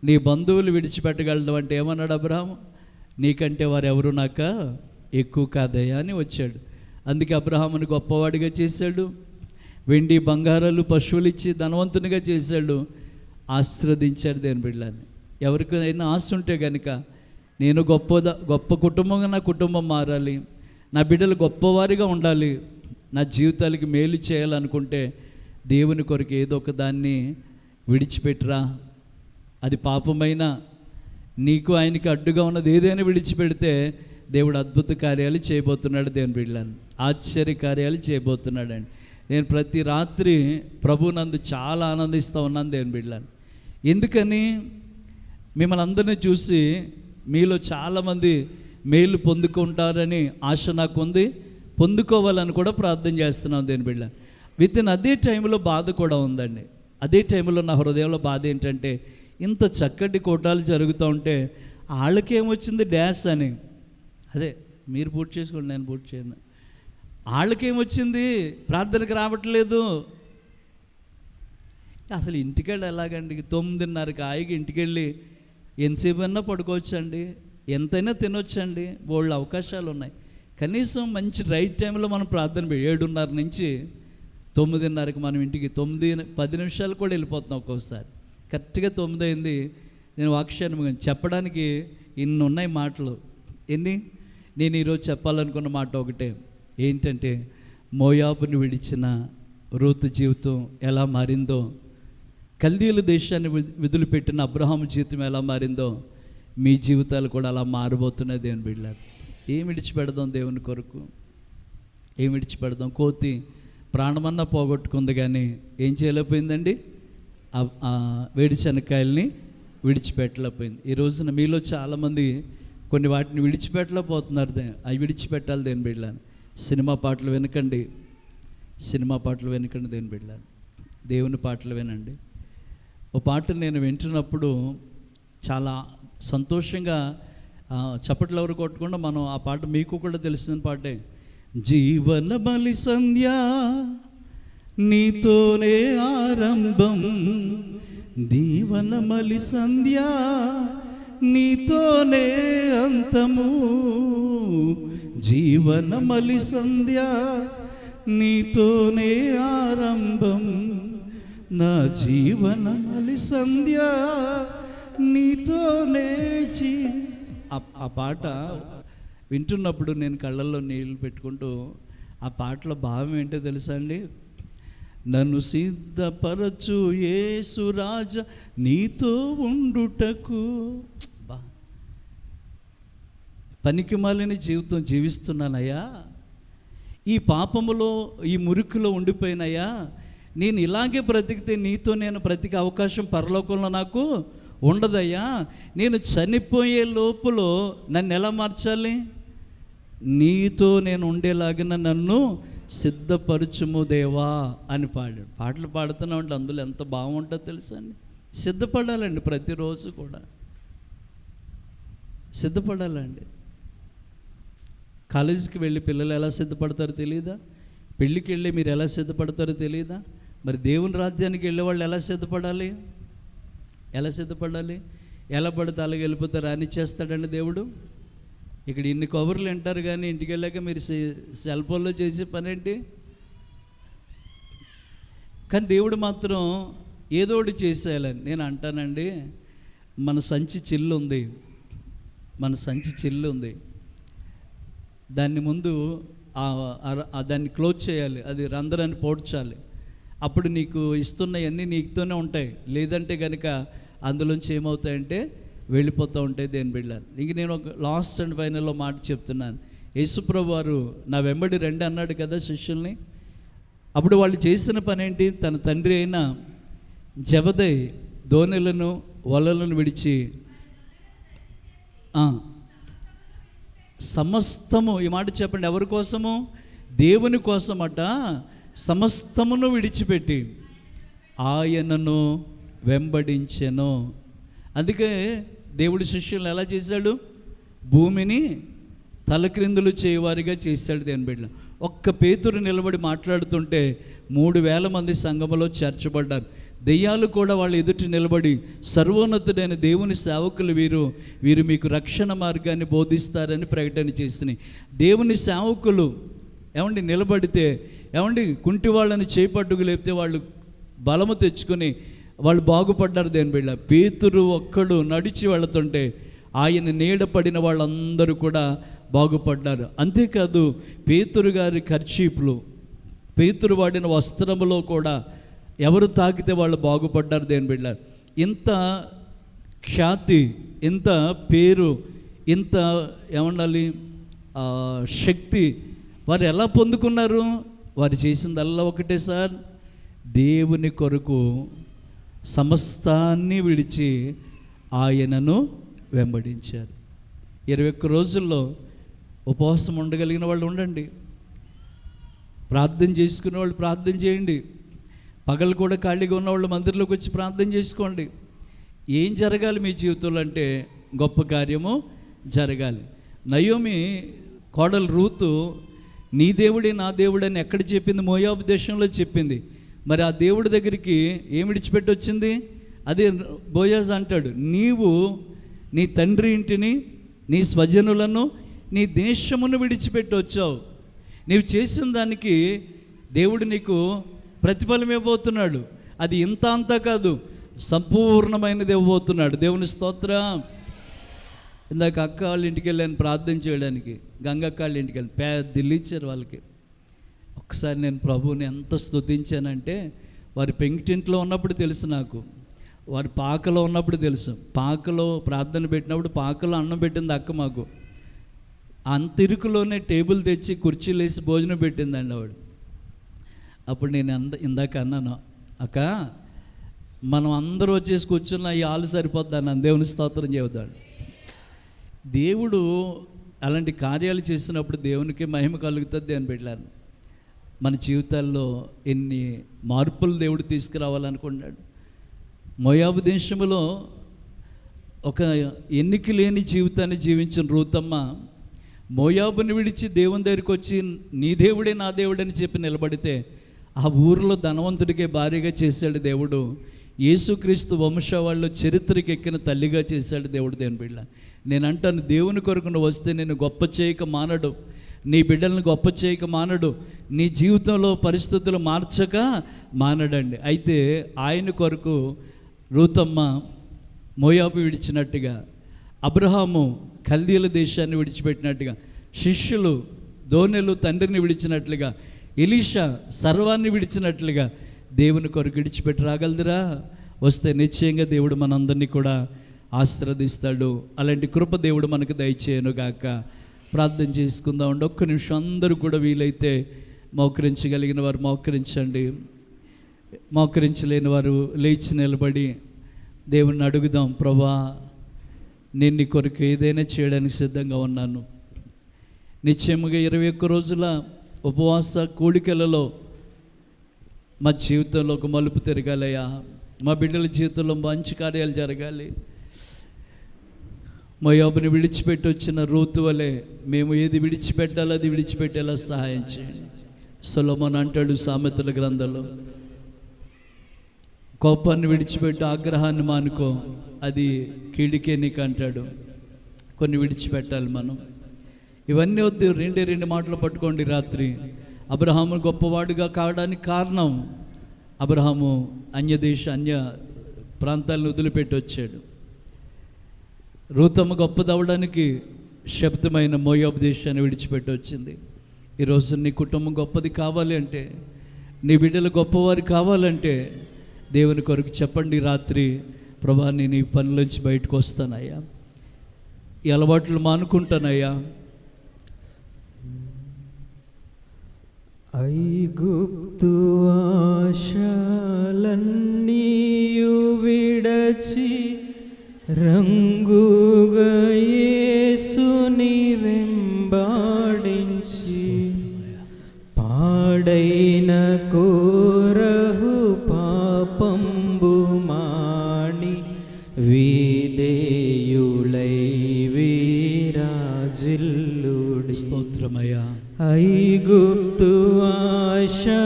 నీ బంధువులు విడిచిపెట్టగలదు అంటే ఏమన్నాడు అబ్రహాం? నీకంటే వారు ఎవరు నాక ఎక్కువ కాదయ్యా అని వచ్చాడు. అందుకే అబ్రహాముని గొప్పవాడిగా చేశాడు, వెండి బంగారాలు పశువులు ఇచ్చి ధనవంతునిగా చేశాడు, ఆశీర్వదించాడు దేవుని బిడ్డలని. ఎవరికైనా ఆశ ఉంటే కనుక నేను గొప్ప కుటుంబంగా నా కుటుంబం మారాలి, నా బిడ్డలు గొప్పవారిగా ఉండాలి, నా జీవితాలకి మేలు చేయాలనుకుంటే దేవుని కొరకు ఏదో ఒక దాన్ని విడిచిపెట్టరా. అది పాపమైనా నీకు ఆయనకి అడ్డుగా ఉన్నది ఏదైనా విడిచిపెడితే దేవుడు అద్భుత కార్యాలు చేయబోతున్నాడు దేవుని బిడ్డలను, ఆశ్చర్య కార్యాలు చేయబోతున్నాడండి. నేను ప్రతి రాత్రి ప్రభువునందు చాలా ఆనందిస్తూ ఉన్నాను దేవుని బిడ్డలను. ఎందుకని? మిమ్మల్ని అందరినీ చూసి మీలో చాలామంది మేలు పొందుకుంటారని ఆశ నాకు ఉంది, పొందుకోవాలని కూడా ప్రార్థన చేస్తున్నాను దేవుని బిడ్డ. అదే టైంలో బాధ కూడా ఉందండి. అదే టైంలో నా హృదయంలో బాధ ఏంటంటే, ఇంత చక్కటి కోటాలు జరుగుతూ ఉంటే వాళ్ళకేమొచ్చింది డ్యాష్ అని. అదే మీరు పూర్తి చేసుకోండి, నేను పూర్తి చేయను. వాళ్ళకేమొచ్చింది ప్రార్థనకు రావట్లేదు. అసలు ఇంటికెళ్ళి ఎలాగండి? 9:30కి హాయిగా ఇంటికెళ్ళి ఎంతసేపు అయినా పడుకోవచ్చండి, ఎంతైనా తినొచ్చండి, బోల్డ్ అవకాశాలు ఉన్నాయి. కనీసం మంచి రైట్ టైంలో మనం ప్రార్థన 7:30 నుంచి 9:30కి మనం ఇంటికి 9:10 నిమిషాలు కూడా వెళ్ళిపోతున్నాం. ఒక్కోసారి కరెక్ట్గా 9 అయింది. నేను వాక్యాన్ని చెప్పడానికి ఇన్ని ఉన్నాయి మాటలు. నేను ఈరోజు చెప్పాలనుకున్న మాట ఒకటే, ఏంటంటే మోయాబుని విడిచిన రూతు జీవితం ఎలా మారిందో, కల్దీయుల దేశాన్ని వదిలిపెట్టిన అబ్రహాము జీవితం ఎలా మారిందో, మీ జీవితాలు కూడా అలా మారబోతున్నాయి దేవుని బిడ్డలారు. ఏం విడిచిపెడదాం దేవుని కొరకు? ఏం విడిచిపెడదాం? కోతి ప్రాణమన్నా పోగొట్టుకుంది కానీ ఏం చేయలేకపోయిందండి? వేడి శనక్కాయల్ని విడిచిపెట్టలేకపోయింది. ఈ రోజున మీలో చాలామంది కొన్ని వాటిని విడిచిపెట్టలేకపోతున్నారు. అవి విడిచిపెట్టాలి దేవుని బిడ్డలారు. సినిమా పాటలు వినకండి, సినిమా పాటలు వినకండి దేవుని బిడ్డలారు. దేవుని పాటలు వినండి. ఓ పాట నేను వింటున్నప్పుడు చాలా సంతోషంగా చప్పట్లు ఎవరు కొట్టకుండా మనం ఆ పాట మీకు కూడా తెలిసిన పాటే. జీవన బలి సంధ్య నీతోనే ఆరంభం, దీవన బలి సంధ్య నీతోనే అంతము, జీవన బలి సంధ్య నీతోనే ఆరంభం, నా జీవన బలి సంధ్య నీతోనే ఆ పాట వింటున్నప్పుడు నేను కళ్ళల్లో నీళ్ళు పెట్టుకుంటూ ఆ పాటలో భావం ఏంటో తెలుసా అండి? నన్ను సిద్ధపరచు యేసు రాజా నీతో ఉండుటకు. పనికి మాలిన జీవితం జీవిస్తున్నానయ్యా, ఈ పాపములో ఈ మురికిలో ఉండిపోయినయ్యా, నేను ఇలాగే బ్రతికితే నీతో నేను బ్రతికే అవకాశం పరలోకంలో నాకు ఉండదయ్యా. నేను చనిపోయే లోపల నన్ను ఎలా మార్చాలి? నీతో నేను ఉండేలాగిన నన్ను సిద్ధపరచుము దేవా అని పాడాడు. పాటలు పాడుతున్నామంటే అందులో ఎంత బాగుంటుందో తెలుసా అండి? సిద్ధపడాలండి, ప్రతిరోజు కూడా సిద్ధపడాలండి. కాలేజీకి వెళ్ళి పిల్లలు ఎలా సిద్ధపడతారో తెలియదా? పెళ్ళికి వెళ్ళి మీరు ఎలా సిద్ధపడతారో తెలియదా? మరి దేవుని రాజ్యానికి వెళ్ళే వాళ్ళు ఎలా సిద్ధపడాలి? ఎలా సిద్ధపడాలి? ఎలా పడితే అలాగే వెళ్ళిపోతే రాని చేస్తాడండి దేవుడు. ఇక్కడ ఇన్ని కబుర్లు వింటారు కానీ ఇంటికి వెళ్ళాక మీరు సెల్ ఫోన్లో చేసే పని ఏంటి? కానీ దేవుడు మాత్రం ఏదో ఒకటి చేసేయాలని నేను అంటానండి. మన సంచి చిల్లు ఉంది, మన సంచి చిల్లు ఉంది, దాన్ని ముందు దాన్ని క్లోజ్ చేయాలి, అది రంధ్రాన్ని పోడ్చాలి. అప్పుడు నీకు ఇస్తున్నవన్నీ నీకుతోనే ఉంటాయి. లేదంటే కనుక అందులోంచి ఏమవుతాయంటే వెళ్ళిపోతూ ఉంటాయి దేని బిడ్డలు. ఇంక నేను ఒక లాస్ట్ అండ్ ఫైనల్లో మాట చెప్తున్నాను. యేసుప్రభు వారు నా వెంబడి రండి అన్నాడు కదా శిష్యుల్ని. అప్పుడు వాళ్ళు చేసిన పని ఏంటి? తన తండ్రి అయిన జబదయి దోణెలను వలలను విడిచి సమస్తము, ఈ మాట చెప్పండి, ఎవరి కోసము? దేవుని కోసమట. సమస్తమును విడిచిపెట్టి ఆయనను వెంబడించెను. అందుకే దేవుడి శిష్యులను ఎలా చేశాడు? భూమిని తలక్రిందులు చేయవారిగా చేశాడు దేవుని బిడ్డలు. ఒక్క పేతురు నిలబడి మాట్లాడుతుంటే 3,000 మంది సంఘములో చేర్చబడ్డారు. దెయ్యాలు కూడా వాళ్ళు ఎదుటి నిలబడి, సర్వోన్నతుడైన దేవుని సేవకులు వీరు మీకు రక్షణ మార్గాన్ని బోధిస్తారని ప్రకటన చేసినాయి. దేవుని సేవకులు ఏమండి నిలబడితే, ఏమండి కుంటి వాళ్ళని చేపట్టుకు లేపితే వాళ్ళు బలము తెచ్చుకొని వాళ్ళు బాగుపడ్డారు దేవుని బిడ్డ. పేతురు ఒక్కడు నడిచి వెళుతుంటే ఆయన నీడపడిన వాళ్ళందరూ కూడా బాగుపడ్డారు. అంతేకాదు పేతురు గారి కర్చీపులు, పేతురు వాడిన వస్త్రములో కూడా ఎవరు తాకితే వాళ్ళు బాగుపడ్డారు దేవుని బిడ్డ. ఇంత ఖ్యాతి, ఇంత పేరు, ఇంత ఏమనాలి శక్తి వారు ఎలా పొందుకున్నారు? వారు చేసిందల్లా ఒకటే సార్, దేవుని కొరకు సమస్తాన్ని విడిచి ఆయనను వెంబడించారు. 21 రోజుల్లో ఉపవాసం ఉండగలిగిన వాళ్ళు ఉండండి, ప్రార్థన చేసుకునే వాళ్ళు ప్రార్థన చేయండి, పగలు కూడా ఖాళీగా ఉన్నవాళ్ళు మందిరంలోకి వచ్చి ప్రార్థన చేసుకోండి. ఏం జరగాలి మీ జీవితంలో అంటే గొప్ప కార్యము జరగాలి. నయోమి కోడలు రూతు నీ దేవుడే నా దేవుడని ఎక్కడ చెప్పింది? మోయాబు దేశంలో చెప్పింది. మరి ఆ దేవుడి దగ్గరికి ఏమి విడిచిపెట్టి వచ్చింది? అదే బోయాజ్ అంటాడు, నీవు నీ తండ్రి ఇంటిని, నీ స్వజనులను, నీ దేశమును విడిచిపెట్టి వచ్చావు. నీవు చేసిన దానికి దేవుడు నీకు ప్రతిఫలం ఇవ్వబోతున్నాడు. అది ఇంత అంతా కాదు, సంపూర్ణమైనది ఇవ్వబోతున్నాడు. దేవుని స్తోత్రం. ఇందాక అక్క వాళ్ళ ఇంటికి వెళ్ళాను ప్రార్థన చేయడానికి, గంగక్క వాళ్ళ ఇంటికి వెళ్ళాను. పెద్ద ఇల్లు ఇచ్చారు వాళ్ళకి. ఒక్కసారి నేను ప్రభువుని ఎంత స్తుతించానంటే, వారి పెంకిటింట్లో ఉన్నప్పుడు తెలుసు నాకు, వారి పాకలో ఉన్నప్పుడు తెలుసు. పాకలో ప్రార్థన పెట్టినప్పుడు పాకలో అన్నం పెట్టింది అక్క మాకు. అంత ఇరుకులోనే టేబుల్ తెచ్చి కుర్చీలు వేసి భోజనం పెట్టిందండి ఆవిడ. అప్పుడు నేను ఇందాక అన్నాను, అక్క మనం అందరూ వచ్చేసి కూర్చున్న ఈ ఆలు సరిపోద్ది అన్నాను. దేవుని స్తోత్రం చెబుతాడు. దేవుడు అలాంటి కార్యాలు చేసినప్పుడు దేవునికి మహిమ కలుగుతుంది అని పెట్టాను. మన జీవితాల్లో ఎన్ని మార్పులు దేవుడు తీసుకురావాలనుకున్నాడు. మోయాబు దేశంలో ఒక ఎన్నిక లేని జీవితాన్ని జీవించిన రూతమ్మ మోయాబుని విడిచి దేవుని దగ్గరికి వచ్చి నీ దేవుడే నా దేవుడని చెప్పి నిలబడితే ఆ ఊరిలో ధనవంతుడికే భార్యగా చేశాడు దేవుడు. యేసుక్రీస్తు వంశవాళ్ళు చరిత్రకి ఎక్కిన తల్లిగా చేశాడు దేవుడు. దేవుని బిడ్డ, నేను అంటాను, దేవుని కొరకు నువ్వు వస్తే నేను గొప్ప చేయక మానడు, నీ బిడ్డలను గొప్ప చేయక మానడు, నీ జీవితంలో పరిస్థితులు మార్చక మానడండి. అయితే ఆయన కొరకు రూతమ్మ మోయాబు విడిచినట్టుగా, అబ్రహాము కల్దీల దేశాన్ని విడిచిపెట్టినట్టుగా, శిష్యులు దోనెలు తండ్రిని విడిచినట్లుగా, ఎలీషా సర్వాన్ని విడిచినట్లుగా దేవుని కొరకు విడిచిపెట్టి రాగలదురా? వస్తే నిశ్చయంగా దేవుడు మనందరినీ కూడా ఆశీర్వదిస్తాడు. అలాంటి కృప దేవుడు మనకు దయచేయను గాక. ప్రార్థన చేసుకుందాం. ఒక్క నిమిషం అందరూ కూడా వీలైతే మోకరించగలిగిన వారు మోకరించండి, మోకరించలేని వారు లేచి నిలబడి దేవుణ్ణి అడుగుదాం. ప్రభా, నేను నీ కొరకు ఏదైనా చేయడానికి సిద్ధంగా ఉన్నాను. నిశ్చయముగా 21 రోజుల ఉపవాస కూడికలలో మా జీవితంలో ఒక మలుపు తిరగాలయ్యా. మా బిడ్డల జీవితంలో మంచి కార్యాలు జరగాలి. మోయాబుని విడిచిపెట్టి వచ్చిన రూతు వలె మేము ఏది విడిచిపెట్టాలో అది విడిచిపెట్టేలా సహాయం చేయండి. సొలొమోను అంటాడు సామెతల గ్రంథంలో, కోపాన్ని విడిచిపెట్టి ఆగ్రహాన్ని మానుకో, అది కీడికే నీకు అంటాడు. కొన్ని విడిచిపెట్టాలి మనం. ఇవన్నీ వద్దు, రెండు మాటలు పట్టుకోండి. రాత్రి అబ్రహాము గొప్పవాడుగా కావడానికి కారణం, అబ్రహాము అన్య ప్రాంతాలను వదిలిపెట్టి వచ్చాడు. రూతమ్మ గొప్పదవడానికి శబ్దమైన మోయాబు దేశాన్ని విడిచిపెట్టి వచ్చింది. ఈరోజు నీ కుటుంబం గొప్పది కావాలి అంటే, నీ బిడ్డలు గొప్పవారు కావాలంటే దేవుని కొరకు చెప్పండి. రాత్రి, ప్రభా నేను ఈ పనిలోంచి బయటకు వస్తానయ్యా, ఈ అలవాట్లు మానుకుంటానయ్యా. ఐగుప్తు ఆశలన్నీయు విడచి రంగుగా నీకు స్తోత్రమయ్యా. ఐగుప్తు ఆశలన్నీయు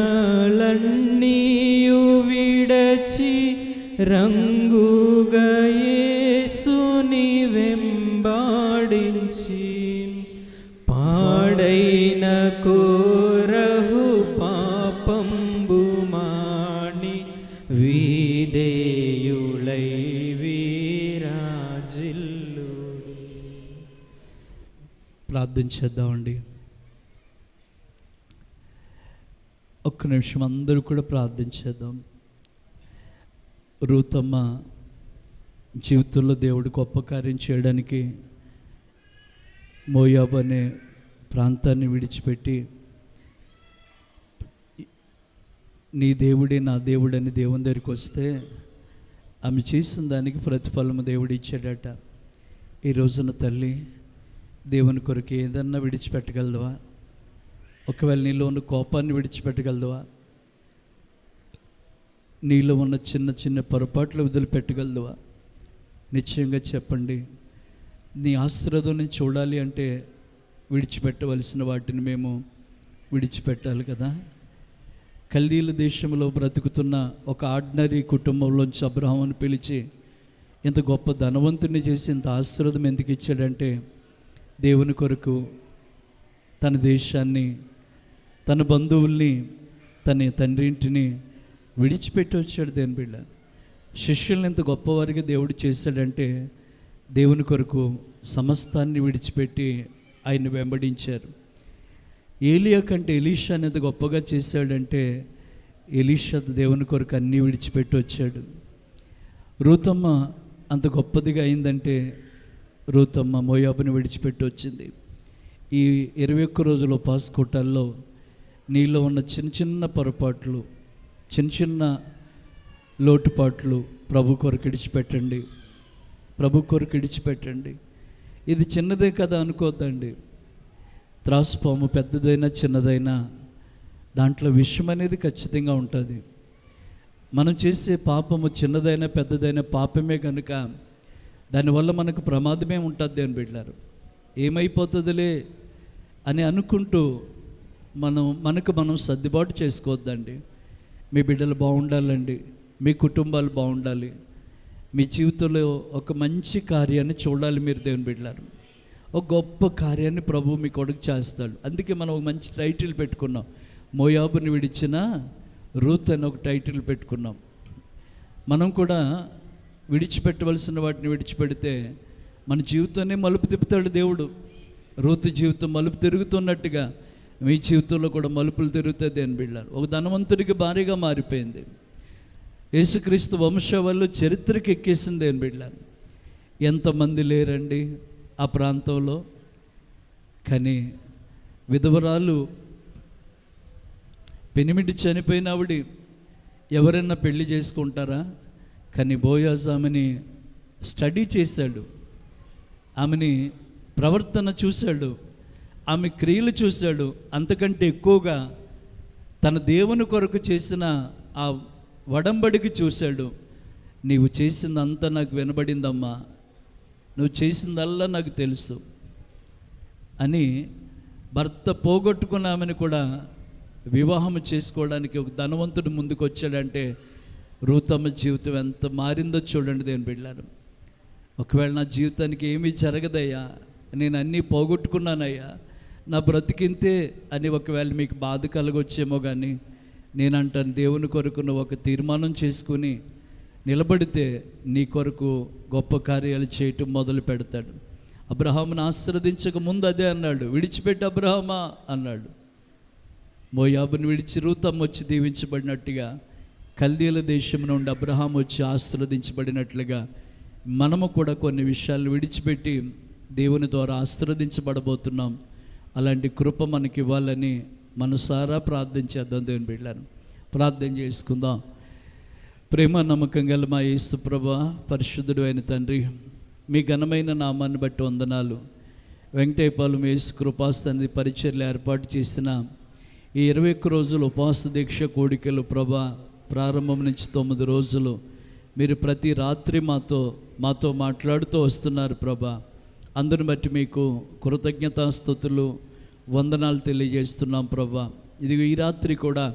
విడచి రంగుగా యేసుని వెంబాడించి పాడైన కోరహు పాపంబు మాని వీదేయులై వీరాజిల్లు. ప్రార్థన చేద్దామండి. ఒక్క నిమిషం అందరూ కూడా ప్రార్థన చేద్దాం. రూతమ్మ జీవితంలో దేవుడు గొప్ప కార్యం చేయడానికి మోయాబు అనే ప్రాంతాన్ని విడిచిపెట్టి నీ దేవుడే నా దేవుడని దేవుని దగ్గరికి వస్తే ఆమె చేసిన దానికి ప్రతిఫలము దేవుడు ఇచ్చాడట. ఈ రోజున తల్లి దేవుని కొరకు ఏదన్నా విడిచిపెట్టగలదువా? ఒకవేళ నీలో ఉన్న కోపాన్ని విడిచిపెట్టగలదువా? నీలో ఉన్న చిన్న చిన్న పొరపాట్లు వదిలిపెట్టగలదువా? నిశ్చయంగా చెప్పండి. నీ ఆశీర్వాదాన్ని చూడాలి అంటే విడిచిపెట్టవలసిన వాటిని మేము విడిచిపెట్టాలి కదా. కల్దీల దేశంలో బ్రతుకుతున్న ఒక ఆర్డినరీ కుటుంబంలోంచి అబ్రహామును పిలిచి ఇంత గొప్ప ధనవంతుని చేసి ఇంత ఆశీర్వాదం ఎందుకు ఇచ్చాడంటే దేవుని కొరకు తన దేశాన్ని, తన బంధువుల్ని, తన తండ్రి ఇంటిని విడిచిపెట్టి వచ్చాడు. దేని బిడ్డ శిష్యుల్ని ఎంత గొప్పవారిగా దేవుడు చేశాడంటే దేవుని కొరకు సమస్తాన్ని విడిచిపెట్టి ఆయన్ని వెంబడించారు. ఏలియా కంటే ఎలీషా ఎంత గొప్పగా చేశాడంటే ఎలీషా దేవుని కొరకు అన్నీ విడిచిపెట్టి వచ్చాడు. రూతమ్మ అంత గొప్పదిగా అయిందంటే రూతమ్మ మోయాబుని విడిచిపెట్టి వచ్చింది. ఈ 21 రోజుల ఉపవాస కూటాల్లో నీలో ఉన్న చిన్న చిన్న పొరపాట్లు, చిన్న చిన్న లోటుపాట్లు ప్రభు కొరకు విడిచిపెట్టండి. ప్రభు కొరకు విడిచిపెట్టండి. ఇది చిన్నదే కదా అనుకోద్దండి. త్రాసుపాము పెద్దదైనా చిన్నదైనా దాంట్లో విషయం అనేది ఖచ్చితంగా ఉంటుంది. మనం చేసే పాపము చిన్నదైనా పెద్దదైనా పాపమే కనుక దానివల్ల మనకు ప్రమాదమే ఉంటుంది అని బిడ్డారు. ఏమైపోతుందిలే అని అనుకుంటూ మనకు మనం సర్దుబాటు చేసుకోవద్దండి. మీ బిడ్డలు బాగుండాలండి, మీ కుటుంబాలు బాగుండాలి, మీ జీవితంలో ఒక మంచి కార్యాన్ని చూడాలి. మీరు దేవుని బిడ్డలారు, ఒక గొప్ప కార్యాన్ని ప్రభు మీ కొడుకు చేస్తాడు. అందుకే మనం ఒక మంచి టైటిల్ పెట్టుకున్నాం. మోయాబుని విడిచిన రూత్ అని ఒక టైటిల్ పెట్టుకున్నాం. మనం కూడా విడిచిపెట్టవలసిన వాటిని విడిచిపెడితే మన జీవితాన్ని మలుపు తిప్పుతాడు దేవుడు. రూతు జీవితం మలుపు తిరుగుతున్నట్టుగా మీ జీవితంలో కూడా మలుపులు తిరుగుతుంది అని బిడ్డారు. ఒక ధనవంతుడికి భారీగా మారిపోయింది. యేసుక్రీస్తు వంశవాళ్ళు చరిత్రకి ఎక్కేసింది అని బిడ్డారు. ఎంతమంది లేరండి ఆ ప్రాంతంలో. కానీ విధవరాలు పెనిమిటి చనిపోయిన ఆవిడ ఎవరైనా పెళ్లి చేసుకుంటారా? కానీ బోయాజ్ ఆమెని స్టడీ చేశాడు, ఆమెని ప్రవర్తన చూశాడు, ఆమె క్రియలు చూశాడు. అంతకంటే ఎక్కువగా తన దేవుని కొరకు చేసిన ఆ వడంబడికి చూశాడు. నీవు చేసిందంతా నాకు వినబడిందమ్మా, నువ్వు చేసిందల్లా నాకు తెలుసు అని భర్త పోగొట్టుకున్న ఆమెను కూడా వివాహం చేసుకోవడానికి ఒక ధనవంతుడు ముందుకు వచ్చాడంటే రూతమ్మ జీవితం ఎంత మారిందో చూడండి దేవుని బిడ్డలారు. ఒకవేళ నా జీవితానికి ఏమీ జరగదయ్యా, నేను అన్నీ పోగొట్టుకున్నానయ్యా, నా బ్రతికింతే అని ఒకవేళ మీకు బాధ కలగొచ్చేమో, కానీ నేనంటాను దేవుని కొరకు నువ్వు ఒక తీర్మానం చేసుకుని నిలబడితే నీ కొరకు గొప్ప కార్యాలు చేయటం మొదలు పెడతాడు. అబ్రహామును ఆశీర్వదించక ముందు అదే అన్నాడు, విడిచిపెట్టి అబ్రహామా అన్నాడు. మోయాబుని విడిచి రూతమ్మ వచ్చి దీవించబడినట్టుగా కల్దీల దేశం నుండి అబ్రహాం వచ్చి ఆశీర్వదించబడినట్లుగా మనము కూడా కొన్ని విషయాలు విడిచిపెట్టి దేవుని ద్వారా ఆశీర్వదించబడబోతున్నాం. అలాంటి కృప మనకి ఇవ్వాలని మనసారా ప్రార్థన చేద్దాం. దేవుని బిడ్డలను ప్రార్థన చేసుకుందాం. ప్రేమ నమ్మకం గల మా యేసు ప్రభువా, పరిశుద్ధుడు అయిన తండ్రి, మీ ఘనమైన నామాన్ని బట్టి వందనాలు. వెంకటేపాలెం యేసు కృపాసన్నిధి పరిచర్యలు ఏర్పాటు చేసిన ఈ 21 రోజులు ఉపవాస దీక్ష కోడికలు ప్రభా, ప్రారంభం నుంచి 9 రోజులు మీరు ప్రతి రాత్రి మాతో మాట్లాడుతూ వస్తున్నారు ప్రభా. అందుని బట్టి మీకు కృతజ్ఞతాస్తుతులు, వందనాలు తెలియజేస్తున్నాం ప్రభా. ఇది ఈ రాత్రి కూడా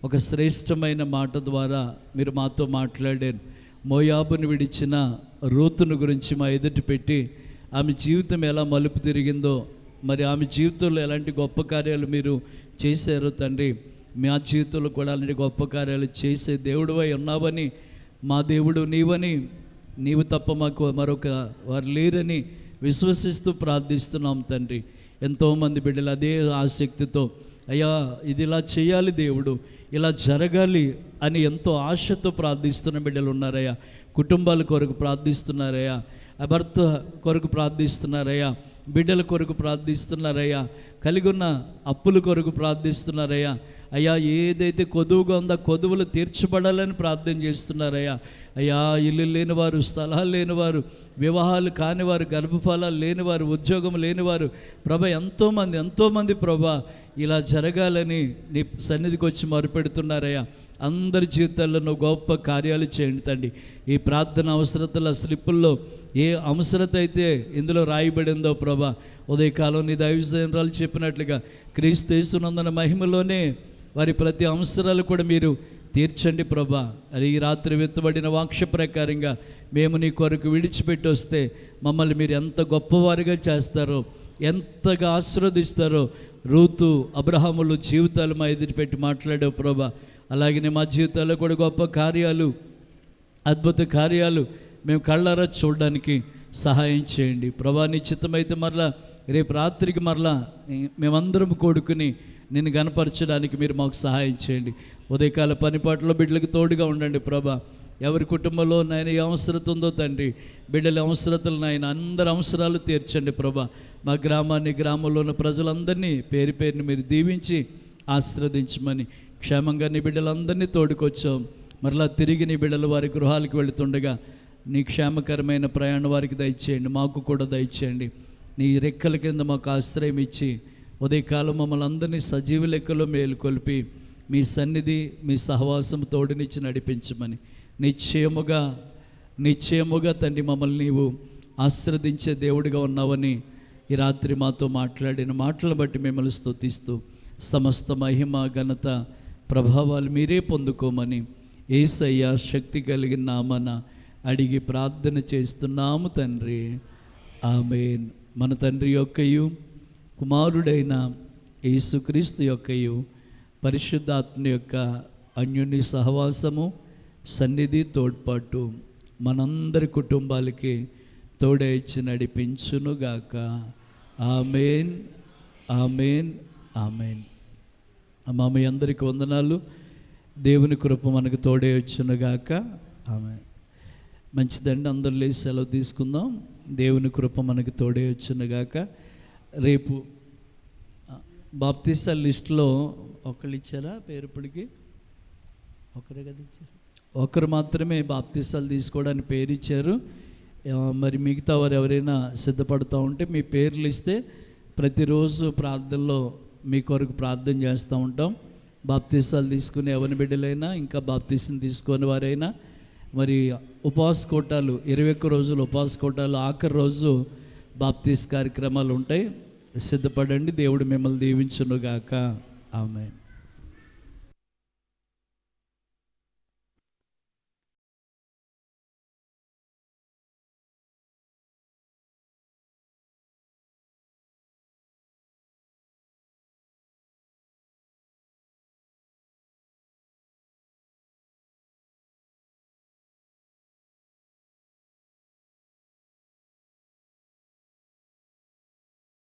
ఒక శ్రేష్టమైన మాట ద్వారా మీరు మాతో మాట్లాడారు. మోయాబును విడిచిన రూతును గురించి మా ఎదుటి పెట్టి ఆమె జీవితం ఎలా మలుపు తిరిగిందో, మరి ఆమె జీవితంలో ఎలాంటి గొప్ప కార్యాలు మీరు చేశారో తండ్రి, మా జీవితంలో కూడా అలాంటి గొప్ప కార్యాలు చేసే దేవుడివై ఉన్నావని, మా దేవుడు నీవని, నీవు తప్ప మాకు మరొక వారు లేరని విశ్వసిస్తూ ప్రార్థిస్తున్నాం తండ్రి. ఎంతోమంది బిడ్డలు అదే ఆసక్తితో అయ్యా ఇది ఇలా చేయాలి దేవుడు, ఇలా జరగాలి అని ఎంతో ఆశతో ప్రార్థిస్తున్న బిడ్డలు ఉన్నారయ్యా. కుటుంబాల కొరకు ప్రార్థిస్తున్నారయ్యా, భర్త కొరకు ప్రార్థిస్తున్నారయ్యా, బిడ్డల కొరకు ప్రార్థిస్తున్నారయ్యా, కలిగి ఉన్న అప్పుల కొరకు ప్రార్థిస్తున్నారయ్యా. అయ్యా ఏదైతే కొదువుగా ఉందో కొదువులు తీర్చబడాలని ప్రార్థన చేస్తున్నారయ్యా. అయ్యా ఇల్లు లేనివారు, స్థలాలు లేనివారు, వివాహాలు కానివారు, గర్భఫలాలు లేనివారు, ఉద్యోగం లేనివారు ప్రభ ఎంతోమంది ప్రభ ఇలా జరగాలని నీ సన్నిధికి వచ్చి మొరపెడుతున్నారయ్యా. అందరి జీవితాల్లో నువ్వు గొప్ప కార్యాలు చేయండి తండ్రి. ఈ ప్రార్థన అవసరతల స్లిప్పుల్లో ఏ అవసరత అయితే ఇందులో రాయబడిందో ప్రభా, ఉదయకాలం నీ దైవజనురాలు చెప్పినట్లుగా క్రీస్తు యేసునందున మహిమలోనే వారి ప్రతి అవసరాలు కూడా మీరు తీర్చండి ప్రభా. అది ఈ రాత్రి విత్తబడిన వాక్య ప్రకారంగా మేము నీ కొరకు విడిచిపెట్టి వస్తే మమ్మల్ని మీరు ఎంత గొప్పవారిగా చేస్తారో, ఎంతగా ఆశీర్వదిస్తారో. రూతు అబ్రహాములు జీవితాలు మా ఎదుటి పెట్టి మాట్లాడావు ప్రభా. అలాగే మా జీవితాల్లో కూడా గొప్ప కార్యాలు, అద్భుత కార్యాలు మేము కళ్ళారా చూడడానికి సహాయం చేయండి ప్రభా. నీ చిత్తమైతే మరలా రేపు రాత్రికి మరలా మేమందరం కూడుకుని నిన్ను గనపరచడానికి మీరు మాకు సహాయం చేయండి. ఉదయకాల పనిపాట్లో బిడ్డలకు తోడుగా ఉండండి ప్రభా. ఎవరి కుటుంబంలో నాయన ఏ అవసరత ఉందో తండ్రి, బిడ్డల అవసరతలు నాయన అందరి అవసరాలు తీర్చండి ప్రభా. మా గ్రామంలో ఉన్న ప్రజలందరినీ పేరు పేరుని మీరు దీవించి ఆశీర్వదించమని, క్షేమంగా నీ బిడ్డలందరినీ తోడుకొచ్చాం. మరలా తిరిగి నీ బిడ్డలు వారి గృహాలకు వెళుతుండగా నీ క్షేమకరమైన ప్రయాణం వారికి దయచేయండి, మాకు కూడా దయచేయండి. నీ రెక్కల కింద మాకు ఆశ్రయం ఇచ్చి ఉదయకాలం మమ్మల్ని అందరినీ సజీవ లెక్కలో మేలుకొల్పి మీ సన్నిధి, మీ సహవాసం తోడునిచ్చి నడిపించమని, నిశ్చయముగా తండ్రి మమ్మల్ని నీవు ఆశీర్వదించే దేవుడిగా ఉన్నావని ఈ రాత్రి మాతో మాట్లాడిన మాటలను బట్టి మిమ్మల్ని స్తుతిస్తూ సమస్త మహిమ ఘనత ప్రభావాలు మీరే పొందుకోమని యేసయ్య శక్తి కలిగిన నామన అడిగి ప్రార్థన చేస్తున్నాము తండ్రి, ఆమేన్. మన తండ్రి యొక్కయు కుమారుడైన యేసుక్రీస్తు యొక్కయు పరిశుద్ధాత్మ యొక్క అన్యోన్య సహవాసము, సన్నిధి, తోడ్పాటు మనందరి కుటుంబాలకి తోడే ఇచ్చి నడిపించునుగాక. ఆమేన్, ఆమేన్, ఆమేన్. అమ్మ మీ అందరికీ వందనాలు. దేవుని కృప మనకు తోడే వచ్చునుగాక. ఆమేన్. మంచిదండి, అందరూ లేచి సెలవు తీసుకుందాం. దేవుని కృప మనకు తోడే వచ్చునుగాక. రేపు బాప్తిస్తా లిస్టులో ఒకళ్ళు ఇచ్చారా పేరు? ఇప్పటికి ఒకరే కదా ఇచ్చారు, ఒకరు మాత్రమే బాప్తిస్తాలు తీసుకోవడానికి పేరు ఇచ్చారు. మరి మిగతా వారు ఎవరైనా సిద్ధపడుతూ ఉంటే మీ పేర్లు ఇస్తే ప్రతిరోజు ప్రార్థనలో మీ కొరకు ప్రార్థన చేస్తూ ఉంటాం. బాప్తిస్తాలు తీసుకునే ఎవరి బిడ్డలైనా, ఇంకా బాప్తిసం తీసుకునే వారైనా, మరి ఉపవాస కోటాలు 21 రోజులు ఉపవాస కోటాలు ఆఖరి రోజు బాప్తిస్ కార్యక్రమాలు ఉంటాయి. సిద్ధపడండి. దేవుడు మిమ్మల్ని దీవించునుగాక. ఆమేన్.